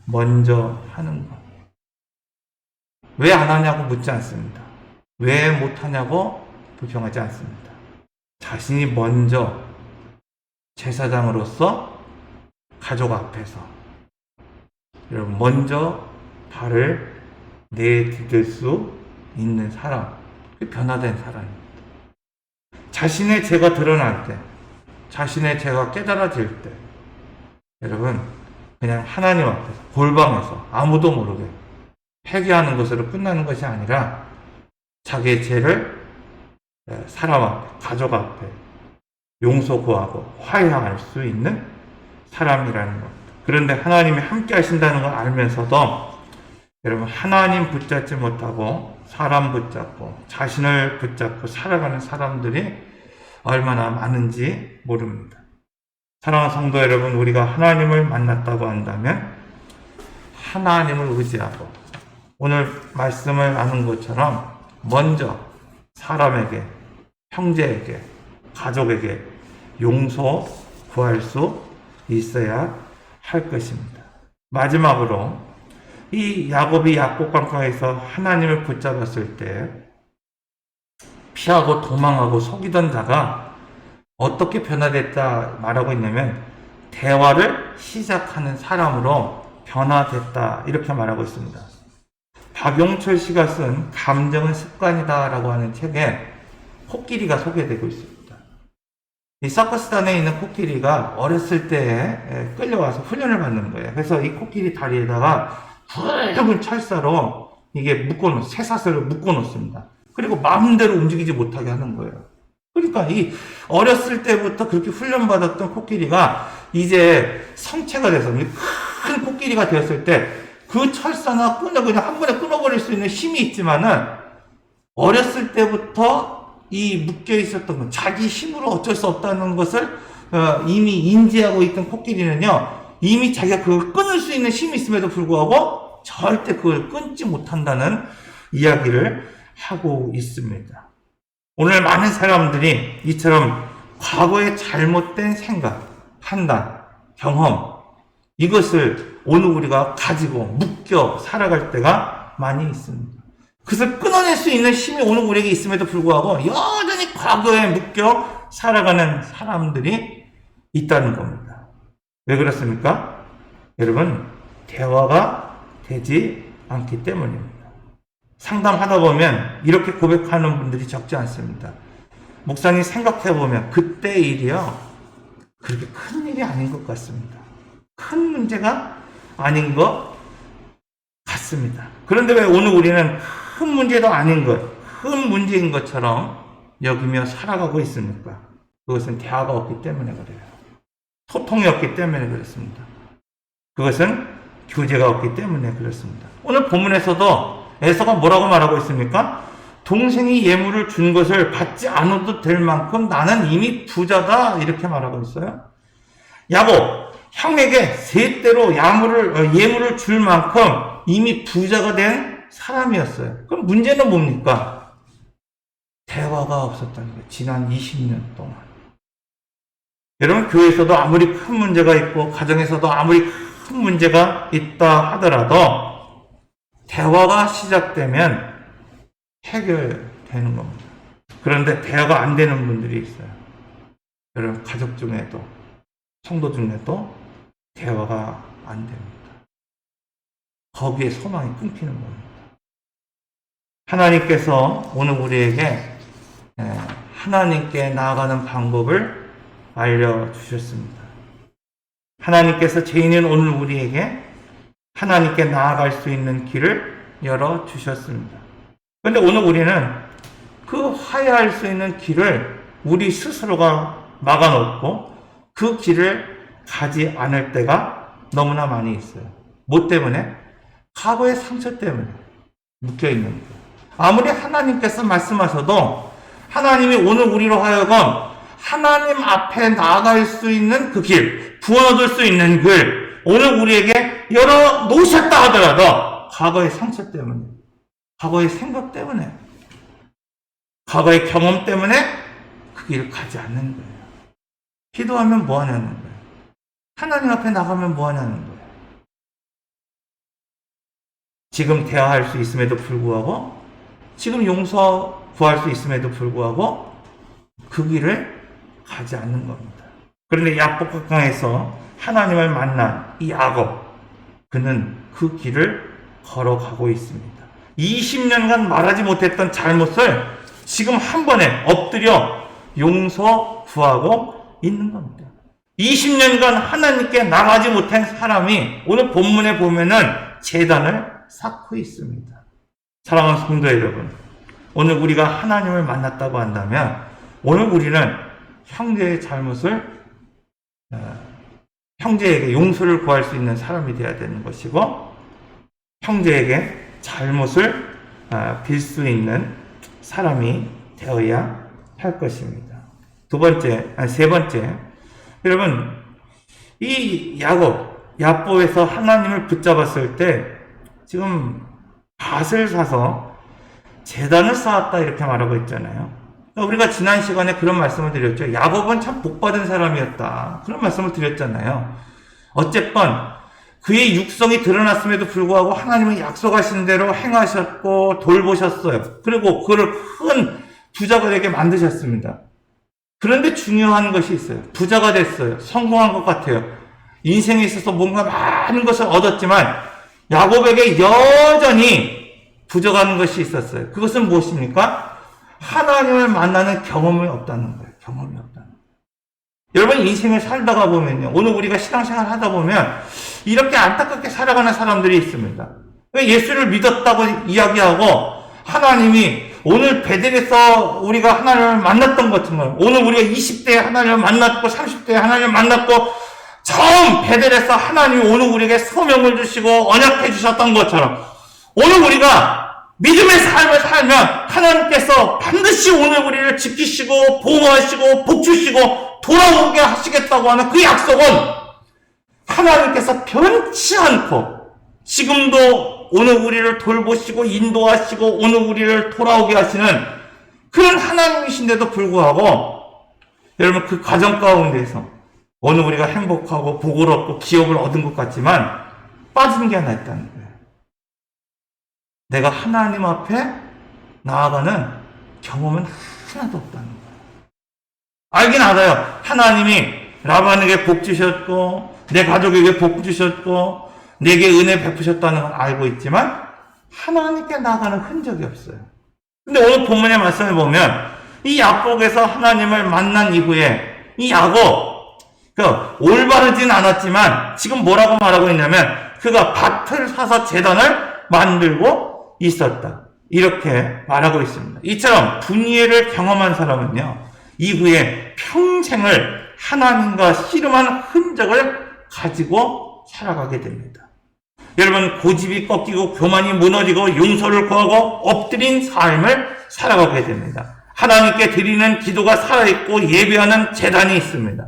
먼저 하는 것. 왜 안 하냐고 묻지 않습니다. 왜 못하냐고 불평하지 않습니다. 자신이 먼저 제사장으로서 가족 앞에서 여러분 먼저 발을 내디딜 수 있는 사람, 변화된 사람입니다. 자신의 죄가 드러날 때, 자신의 죄가 깨달아질 때, 여러분 그냥 하나님 앞에서 골방에서 아무도 모르게 회개하는 것으로 끝나는 것이 아니라 자기의 죄를 사람 앞에, 가족 앞에 용서 구하고 화해할 수 있는 사람이라는 겁니다. 그런데 하나님이 함께 하신다는 걸 알면서도 여러분 하나님 붙잡지 못하고 사람 붙잡고 자신을 붙잡고 살아가는 사람들이 얼마나 많은지 모릅니다. 사랑하는 성도 여러분, 우리가 하나님을 만났다고 한다면 하나님을 의지하고 오늘 말씀을 나눈 것처럼 먼저 사람에게, 형제에게, 가족에게 용서 구할 수 있어야 할 것입니다. 마지막으로 이 야곱이 약곡강가에서 하나님을 붙잡았을 때 피하고 도망하고 속이던 자가 어떻게 변화됐다 말하고 있냐면 대화를 시작하는 사람으로 변화됐다 이렇게 말하고 있습니다. 박용철 씨가 쓴 감정은 습관이다 라고 하는 책에 코끼리가 소개되고 있습니다. 이 서커스단에 있는 코끼리가 어렸을 때 끌려와서 훈련을 받는 거예요. 그래서 이 코끼리 다리에다가 굵은 철사로 이게 쇠사슬을 묶어놓습니다. 그리고 마음대로 움직이지 못하게 하는 거예요. 그러니까 이 어렸을 때부터 그렇게 훈련받았던 코끼리가 이제 성체가 돼서 큰 코끼리가 되었을 때 그 철사나 끈을 그냥 한 번에 끊어버릴 수 있는 힘이 있지만은 어렸을 때부터 이 묶여 있었던 건 자기 힘으로 어쩔 수 없다는 것을 이미 인지하고 있던 코끼리는요, 이미 자기가 그걸 끊을 수 있는 힘이 있음에도 불구하고 절대 그걸 끊지 못한다는 이야기를 하고 있습니다. 오늘 많은 사람들이 이처럼 과거의 잘못된 생각, 판단, 경험, 이것을 오늘 우리가 가지고 묶여 살아갈 때가 많이 있습니다. 그것을 끊어낼 수 있는 힘이 오늘 우리에게 있음에도 불구하고 여전히 과거에 묶여 살아가는 사람들이 있다는 겁니다. 왜 그렇습니까? 여러분, 대화가 되지 않기 때문입니다. 상담하다 보면 이렇게 고백하는 분들이 적지 않습니다. 목사님 생각해보면 그때 일이요, 그렇게 큰 일이 아닌 것 같습니다. 큰 문제가 아닌 것 같습니다. 그런데 왜 오늘 우리는 큰 문제도 아닌 것, 큰 문제인 것처럼 여기며 살아가고 있습니까? 그것은 대화가 없기 때문에 그래요. 소통이 없기 때문에 그렇습니다. 그것은 교제가 없기 때문에 그렇습니다. 오늘 본문에서도 에서가 뭐라고 말하고 있습니까? 동생이 예물을 준 것을 받지 않아도 될 만큼 나는 이미 부자다, 이렇게 말하고 있어요. 야곱, 형에게 셋대로 예물을 줄 만큼 이미 부자가 된 사람이었어요. 그럼 문제는 뭡니까? 대화가 없었다는 거예요. 지난 20년 동안. 여러분, 교회에서도 아무리 큰 문제가 있고 가정에서도 아무리 큰 문제가 있다 하더라도 대화가 시작되면 해결되는 겁니다. 그런데 대화가 안 되는 분들이 있어요. 여러분, 가족 중에도 성도 중에도 대화가 안 됩니다. 거기에 소망이 끊기는 겁니다. 하나님께서 오늘 우리에게 하나님께 나아가는 방법을 알려주셨습니다. 하나님께서 죄인인 오늘 우리에게 하나님께 나아갈 수 있는 길을 열어주셨습니다. 그런데 오늘 우리는 그 화해할 수 있는 길을 우리 스스로가 막아놓고 그 길을 가지 않을 때가 너무나 많이 있어요. 뭐 때문에? 과거의 상처 때문에 묶여있는 거예요. 아무리 하나님께서 말씀하셔도 하나님이 오늘 우리로 하여금 하나님 앞에 나아갈 수 있는 그 길, 구원 얻을 수 있는 길, 오늘 우리에게 열어 놓으셨다 하더라도 과거의 상처 때문에, 과거의 생각 때문에, 과거의 경험 때문에 그 길을 가지 않는 거예요. 기도하면 뭐 하냐는 거예요. 하나님 앞에 나가면 뭐 하냐는 거예요. 지금 대화할 수 있음에도 불구하고, 지금 용서 구할 수 있음에도 불구하고 그 길을 가지 않는 겁니다. 그런데 야복강에서 하나님을 만난 이 야곱, 그는 그 길을 걸어가고 있습니다. 20년간 말하지 못했던 잘못을 지금 한 번에 엎드려 용서 구하고 있는 겁니다. 20년간 하나님께 나가지 못한 사람이 오늘 본문에 보면은 제단을 쌓고 있습니다. 사랑하는 성도 여러분, 오늘 우리가 하나님을 만났다고 한다면 오늘 우리는 형제의 잘못을 형제에게 용서를 구할 수 있는 사람이 되어야 되는 것이고, 형제에게 잘못을 빌 수 있는 사람이 되어야 할 것입니다. 세 번째, 여러분, 이 야곱에서 하나님을 붙잡았을 때 지금 밭을 사서 제단을 쌓았다 이렇게 말하고 있잖아요. 우리가 지난 시간에 그런 말씀을 드렸죠. 야곱은 참 복받은 사람이었다, 그런 말씀을 드렸잖아요. 어쨌건 그의 육성이 드러났음에도 불구하고 하나님은 약속하신 대로 행하셨고 돌보셨어요. 그리고 그를 큰 부자가 되게 만드셨습니다. 그런데 중요한 것이 있어요. 부자가 됐어요. 성공한 것 같아요. 인생에 있어서 뭔가 많은 것을 얻었지만 야곱에게 여전히 부족한 것이 있었어요. 그것은 무엇입니까? 하나님을 만나는 경험이 없다는 거예요. 경험이 없다는 거예요. 여러분, 인생을 살다가 보면요, 오늘 우리가 신앙생활 하다 보면 이렇게 안타깝게 살아가는 사람들이 있습니다. 예수를 믿었다고 이야기하고 하나님이 오늘 베델에서 우리가 하나님을 만났던 것처럼, 오늘 우리가 20대에 하나님을 만났고 30대에 하나님을 만났고 처음 베델에서 하나님이 오늘 우리에게 소명을 주시고 언약해 주셨던 것처럼 오늘 우리가 믿음의 삶을 살면 하나님께서 반드시 오늘 우리를 지키시고 보호하시고 복주시고 돌아오게 하시겠다고 하는 그 약속은 하나님께서 변치 않고 지금도 오늘 우리를 돌보시고 인도하시고 오늘 우리를 돌아오게 하시는 그런 하나님이신데도 불구하고 여러분, 그 과정 가운데서 오늘 우리가 행복하고 복을 얻고 기업을 얻은 것 같지만 빠진 게 하나 있다는 거예요. 내가 하나님 앞에 나아가는 경험은 하나도 없다는 거예요. 알긴 알아요. 하나님이 라반에게 복 주셨고 내 가족에게 복 주셨고 내게 은혜 베푸셨다는 걸 알고 있지만 하나님께 나아가는 흔적이 없어요. 근데 오늘 본문의 말씀을 보면 이 야곱에서 하나님을 만난 이후에 이 야곱, 올바르진 않았지만 지금 뭐라고 말하고 있냐면 그가 밭을 사서 제단을 만들고 있었다, 이렇게 말하고 있습니다. 이처럼 분이엘을 경험한 사람은요, 이후에 평생을 하나님과 씨름한 흔적을 가지고 살아가게 됩니다. 여러분, 고집이 꺾이고 교만이 무너지고 용서를 구하고 엎드린 삶을 살아가게 됩니다. 하나님께 드리는 기도가 살아있고 예배하는 제단이 있습니다.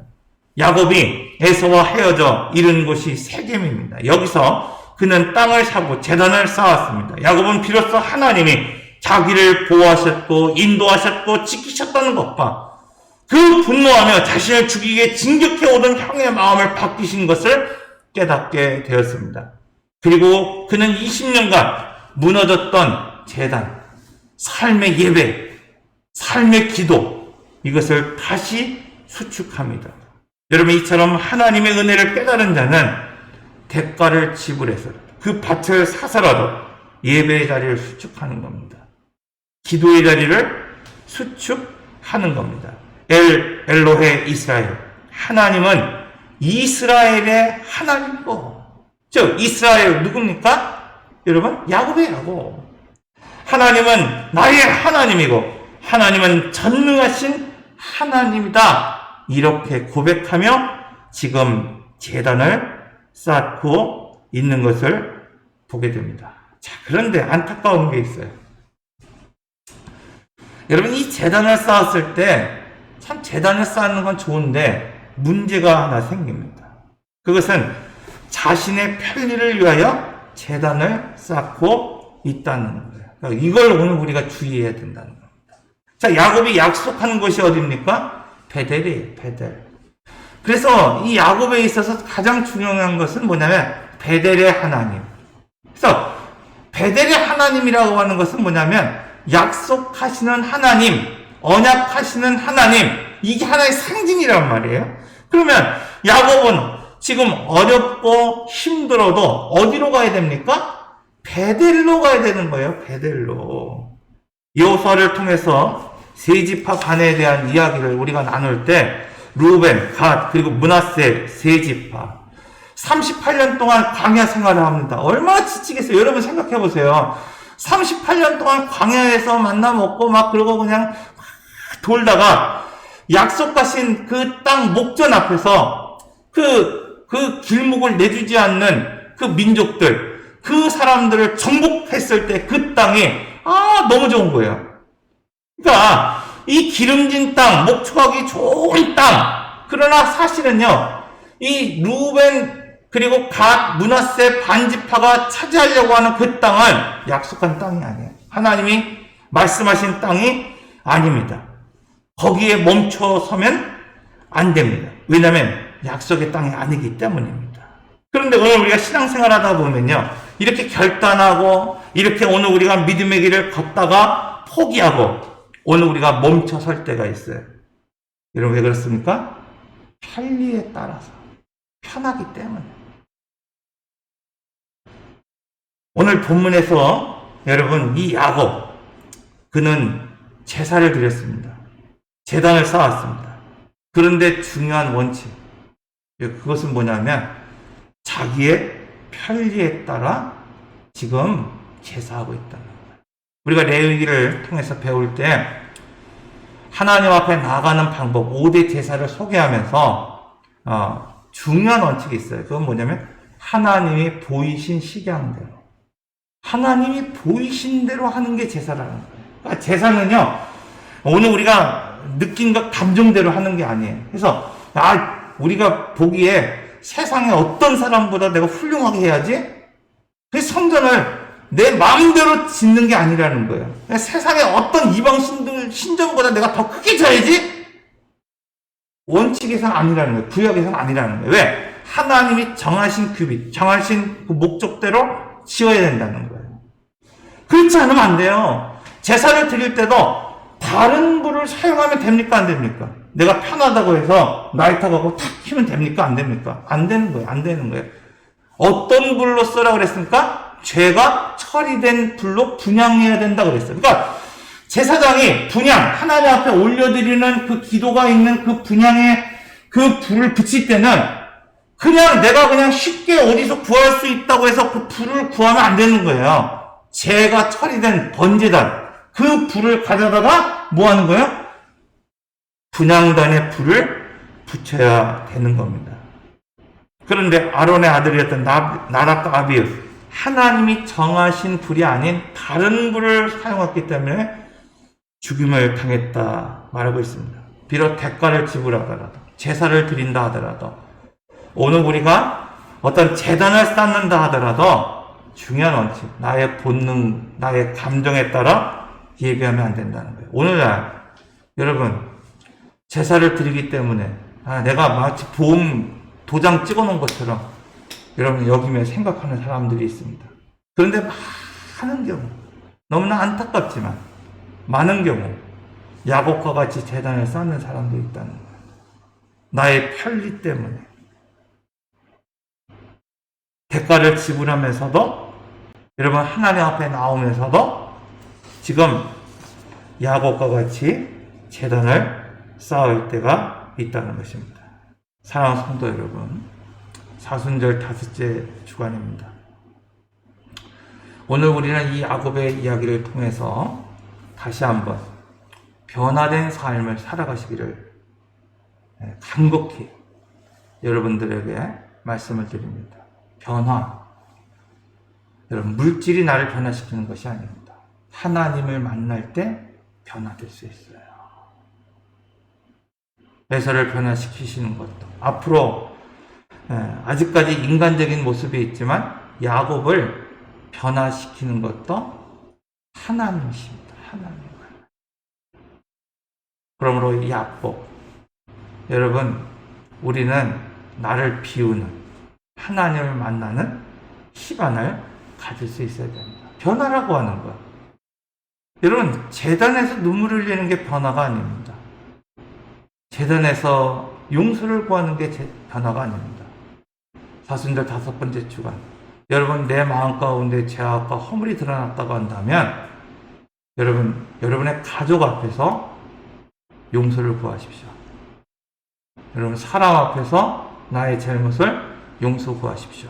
야곱이 에서와 헤어져 이른 곳이 세겜입니다. 여기서 그는 땅을 사고 제단을 쌓았습니다. 야곱은 비로소 하나님이 자기를 보호하셨고 인도하셨고 지키셨다는 것과 그 분노하며 자신을 죽이게 진격해 오던 형의 마음을 바뀌신 것을 깨닫게 되었습니다. 그리고 그는 20년간 무너졌던 제단, 삶의 예배, 삶의 기도, 이것을 다시 수축합니다. 여러분, 이처럼 하나님의 은혜를 깨달은 자는 대가를 지불해서 그 밭을 사서라도 예배의 자리를 수축하는 겁니다. 기도의 자리를 수축하는 겁니다. 엘로헤 이스라엘, 하나님은 이스라엘의 하나님이고, 즉 이스라엘 누굽니까? 여러분, 야곱의 야곱. 하나님은 나의 하나님이고 하나님은 전능하신 하나님이다, 이렇게 고백하며 지금 제단을 쌓고 있는 것을 보게 됩니다. 자, 그런데 안타까운 게 있어요. 여러분, 이 제단을 쌓았을 때 참 제단을 쌓는 건 좋은데 문제가 하나 생깁니다. 그것은 자신의 편리를 위하여 제단을 쌓고 있다는 거예요. 그러니까 이걸 오늘 우리가 주의해야 된다는 겁니다. 자, 야곱이 약속하는 것이 어디입니까? 베델이에요, 베델. 그래서 이 야곱에 있어서 가장 중요한 것은 뭐냐면 베델의 하나님. 그래서 베델의 하나님이라고 하는 것은 뭐냐면 약속하시는 하나님, 언약하시는 하나님, 이게 하나의 상징이란 말이에요. 그러면 야곱은 지금 어렵고 힘들어도 어디로 가야 됩니까? 베델로 가야 되는 거예요. 베델로. 여호수아를 통해서 세 지파 간에 대한 이야기를 우리가 나눌 때 루벤, 갓, 그리고 므낫세 세 지파 38년 동안 광야 생활을 합니다. 얼마나 지치겠어요. 여러분 생각해 보세요. 38년 동안 광야에서 만나 먹고 막 그러고 그냥 돌다가 약속하신 그 땅 목전 앞에서 그 길목을 내주지 않는 그 민족들, 그 사람들을 정복했을 때 그 땅이 너무 좋은 거예요. 그러니까 이 기름진 땅, 목축하기 좋은 땅. 그러나 사실은요, 이 루벤 그리고 갓, 므낫세 반지파가 차지하려고 하는 그 땅은 약속한 땅이 아니에요. 하나님이 말씀하신 땅이 아닙니다. 거기에 멈춰서면 안 됩니다. 왜냐하면 약속의 땅이 아니기 때문입니다. 그런데 오늘 우리가 신앙생활 하다 보면요, 이렇게 결단하고 이렇게 오늘 우리가 믿음의 길을 걷다가 포기하고 오늘 우리가 멈춰 설 때가 있어요. 여러분, 왜 그렇습니까? 편리에 따라서, 편하기 때문에. 오늘 본문에서 여러분, 이 야곱, 그는 제사를 드렸습니다. 제단을 쌓았습니다. 그런데 중요한 원칙, 그것은 뭐냐면 자기의 편리에 따라 지금 제사하고 있다는 거예요. 우리가 레위기를 통해서 배울 때 하나님 앞에 나아가는 방법 5대 제사를 소개하면서 중요한 원칙이 있어요. 그건 뭐냐면 하나님이 보이신 식양대로, 하나님이 보이신 대로 하는 게 제사라는 거예요. 그러니까 제사는요, 오늘 우리가 느낀 것 감정대로 하는 게 아니에요. 그래서 우리가 보기에 세상에 어떤 사람보다 내가 훌륭하게 해야지, 그 성전을 내 마음대로 짓는 게 아니라는 거예요. 세상에 어떤 이방 신전보다 내가 더 크게 져야지, 원칙에서는 아니라는 거예요. 구역에서는 아니라는 거예요. 왜? 하나님이 정하신 규빗, 정하신 그 목적대로 지어야 된다는 거예요. 그렇지 않으면 안 돼요. 제사를 드릴 때도 다른 불을 사용하면 됩니까? 안 됩니까? 내가 편하다고 해서 라이터하고 탁 키면 됩니까? 안 됩니까? 안 되는 거예요. 안 되는 거예요. 어떤 불로 쓰라고 그랬습니까? 죄가 처리된 불로 분향해야 된다고 그랬어요. 그러니까 제사장이 분향, 하나님 앞에 올려드리는 그 기도가 있는 그 분향에 그 불을 붙일 때는 그냥 내가 그냥 쉽게 어디서 구할 수 있다고 해서 그 불을 구하면 안 되는 거예요. 죄가 처리된 번제단, 그 불을 가져다가 뭐 하는 거예요? 분향단에 불을 붙여야 되는 겁니다. 그런데 아론의 아들이었던 나답과 아비후, 하나님이 정하신 불이 아닌 다른 불을 사용했기 때문에 죽임을 당했다 말하고 있습니다. 비록 대가를 지불하더라도, 제사를 드린다 하더라도 오늘 우리가 어떤 재단을 쌓는다 하더라도 중요한 원칙, 나의 본능, 나의 감정에 따라 예배하면 안 된다는 거예요. 오늘날 여러분 제사를 드리기 때문에 내가 마치 보험 도장 찍어놓은 것처럼 여러분 여기며 생각하는 사람들이 있습니다. 그런데 많은 경우, 너무나 안타깝지만 많은 경우 야곱과 같이 재단을 쌓는 사람도 있다는 거예요. 나의 편리 때문에 대가를 지불하면서도 여러분 하나님 앞에 나오면서도 지금 야곱과 같이 재단을 쌓을 때가 있다는 것입니다. 사랑하는 성도 여러분, 사순절 5째 주간입니다. 오늘 우리는 이 야곱의 이야기를 통해서 다시 한번 변화된 삶을 살아가시기를 간곡히 여러분들에게 말씀을 드립니다. 변화. 여러분, 물질이 나를 변화시키는 것이 아닙니다. 하나님을 만날 때 변화될 수 있어요. 에서를 변화시키시는 것도, 앞으로 아직까지 인간적인 모습이 있지만 야곱을 변화시키는 것도 하나님이십니다. 하나님. 그러므로 이 야곱, 여러분, 우리는 나를 비우는 하나님을 만나는 시간을 가질 수 있어야 됩니다. 변화라고 하는 것. 여러분, 재단에서 눈물을 흘리는 게 변화가 아닙니다. 재단에서 용서를 구하는 게 변화가 아닙니다. 사순절 5번째 주간, 여러분 내 마음 가운데 죄악과 허물이 드러났다고 한다면 여러분, 여러분의 가족 앞에서 용서를 구하십시오. 여러분, 사람 앞에서 나의 잘못을 용서 구하십시오.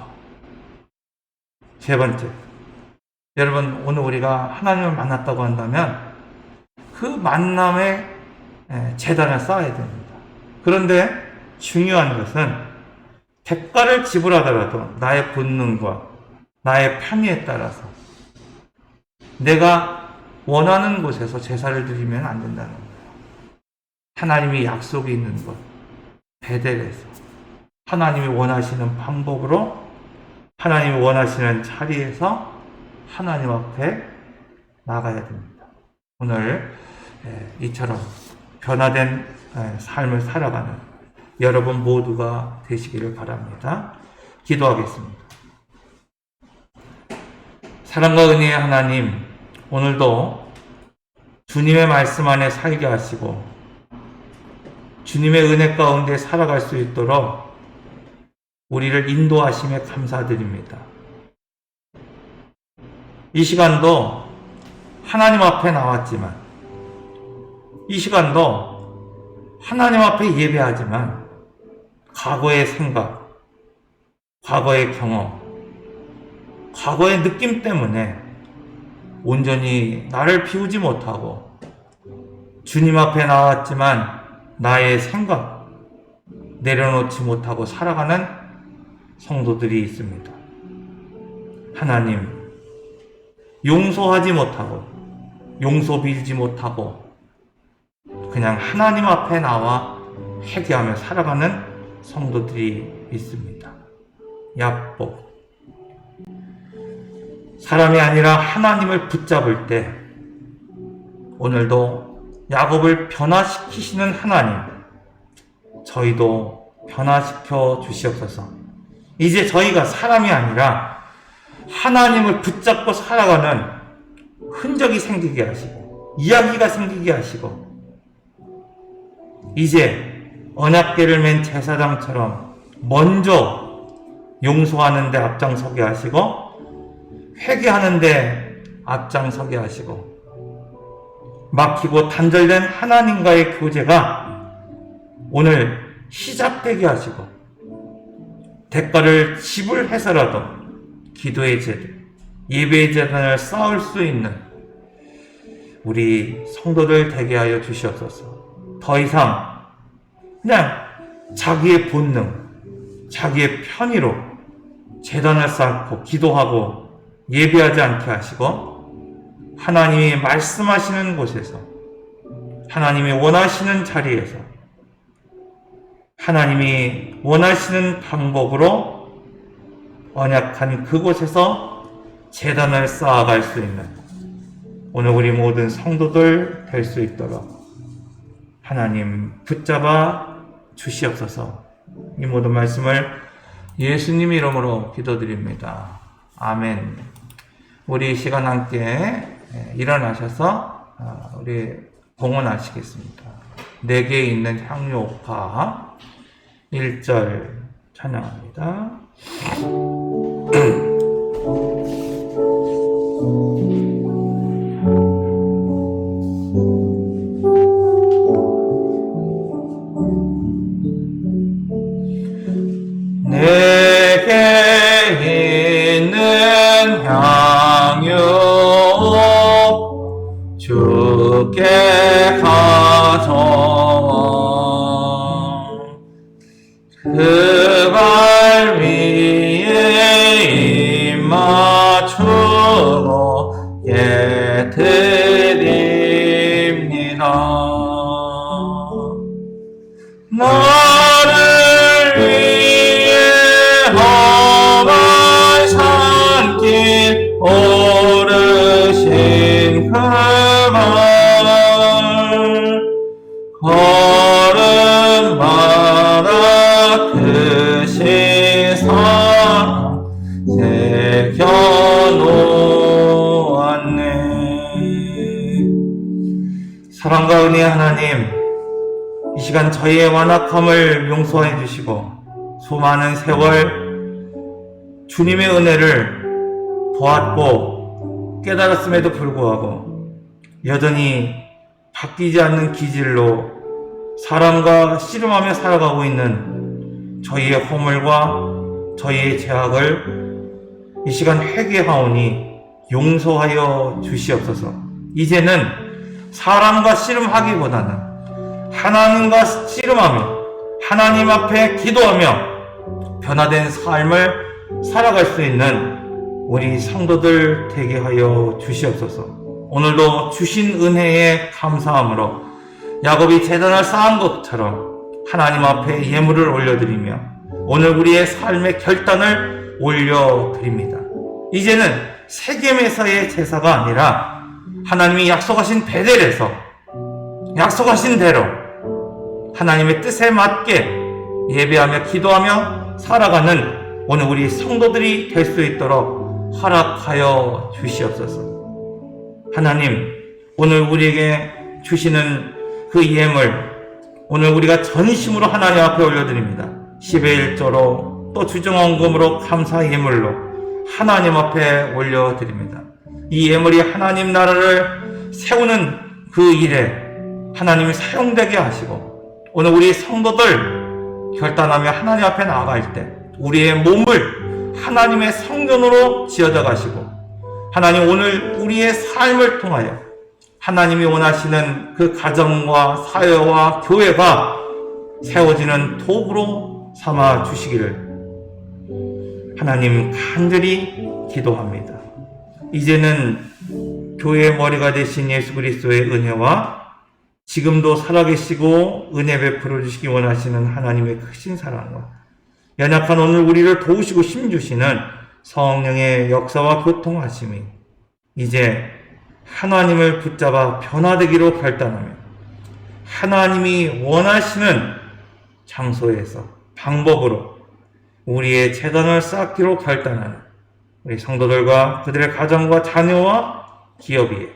세 번째, 여러분, 오늘 우리가 하나님을 만났다고 한다면 그 만남에 재단을 쌓아야 됩니다. 그런데 중요한 것은 대가를 지불하더라도 나의 본능과 나의 편의에 따라서 내가 원하는 곳에서 제사를 드리면 안 된다는 거예요. 하나님이 약속이 있는 곳, 베델에서 하나님이 원하시는 방법으로 하나님이 원하시는 자리에서 하나님 앞에 나가야 됩니다. 오늘 이처럼 변화된 삶을 살아가는 여러분 모두가 되시기를 바랍니다. 기도하겠습니다. 사랑과 은혜의 하나님, 오늘도 주님의 말씀 안에 살게 하시고 주님의 은혜 가운데 살아갈 수 있도록 우리를 인도하심에 감사드립니다. 이 시간도 하나님 앞에 나왔지만, 이 시간도 하나님 앞에 예배하지만 과거의 생각, 과거의 경험, 과거의 느낌 때문에 온전히 나를 비우지 못하고 주님 앞에 나왔지만 나의 생각 내려놓지 못하고 살아가는 성도들이 있습니다. 하나님, 용서하지 못하고 용서 빌지 못하고 그냥 하나님 앞에 나와 회개하며 살아가는 성도들이 있습니다. 야곱, 사람이 아니라 하나님을 붙잡을 때 오늘도 야곱을 변화시키시는 하나님, 저희도 변화시켜 주시옵소서. 이제 저희가 사람이 아니라 하나님을 붙잡고 살아가는 흔적이 생기게 하시고 이야기가 생기게 하시고 이제 언약궤를 맨 제사장처럼 먼저 용서하는 데 앞장서게 하시고 회개하는 데 앞장서게 하시고 막히고 단절된 하나님과의 교제가 오늘 시작되게 하시고 대가를 지불해서라도 기도의 재단, 예배의 재단을 쌓을 수 있는 우리 성도들 되게 하여 주시옵소서. 더 이상 그냥 자기의 본능, 자기의 편의로 재단을 쌓고 기도하고 예배하지 않게 하시고 하나님이 말씀하시는 곳에서 하나님이 원하시는 자리에서 하나님이 원하시는 방법으로 언약한 그곳에서 제단을 쌓아갈 수 있는 오늘 우리 모든 성도들 될 수 있도록 하나님 붙잡아 주시옵소서. 이 모든 말씀을 예수님 이름으로 기도드립니다. 아멘. 우리 이 시간 함께 일어나셔서 우리 봉헌하시겠습니다. 내게 있는 향유옥화 1절 찬양합니다. 내게 있는 향유 주께 가져와 그 발 위에 입 맞추고 예드립니다. 나를 위해 험한 산길 오르신 그 발 걸음마다 그 시선 새겨놓았네. 사랑과 은혜의 하나님, 이 시간 저희의 완악함을 용서해 주시고 수많은 세월 주님의 은혜를 보았고 깨달았음에도 불구하고 여전히 바뀌지 않는 기질로 사랑과 씨름하며 살아가고 있는 저희의 허물과 저희의 죄악을 이 시간 회개하오니 용서하여 주시옵소서. 이제는 사람과 씨름하기보다는 하나님과 씨름하며 하나님 앞에 기도하며 변화된 삶을 살아갈 수 있는 우리 성도들 되게 하여 주시옵소서. 오늘도 주신 은혜에 감사함으로 야곱이 제단을 쌓은 것처럼 하나님 앞에 예물을 올려드리며 오늘 우리의 삶의 결단을 올려드립니다. 이제는 세겜에서의 제사가 아니라 하나님이 약속하신 베델에서 약속하신 대로 하나님의 뜻에 맞게 예배하며 기도하며 살아가는 오늘 우리 성도들이 될 수 있도록 허락하여 주시옵소서. 하나님, 오늘 우리에게 주시는 그 예물, 오늘 우리가 전심으로 하나님 앞에 올려드립니다. 10의 1조로 또 주정원금으로 감사 예물로 하나님 앞에 올려드립니다. 이 예물이 하나님 나라를 세우는 그 일에 하나님이 사용되게 하시고 오늘 우리 성도들 결단하며 하나님 앞에 나아갈 때 우리의 몸을 하나님의 성전으로 지어져 가시고 하나님 오늘 우리의 삶을 통하여 하나님이 원하시는 그 가정과 사회와 교회가 세워지는 도구로 삼아 주시기를 하나님 간절히 기도합니다. 이제는 교회의 머리가 되신 예수 그리스도의 은혜와 지금도 살아계시고 은혜 베풀어 주시기 원하시는 하나님의 크신 사랑과 연약한 오늘 우리를 도우시고 힘주시는 성령의 역사와 교통하심이 이제 하나님을 붙잡아 변화되기로 결단하며 하나님이 원하시는 장소에서 방법으로 우리의 제단을 쌓기로 결단하는 우리 성도들과 그들의 가정과 자녀와 기업 위에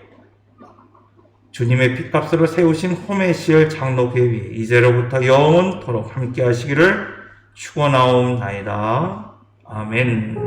주님의 핏값으로 세우신 호메시엘 장로교회 위에 이제로부터 영원토록 함께 하시기를 축원하옵나이다. 아멘.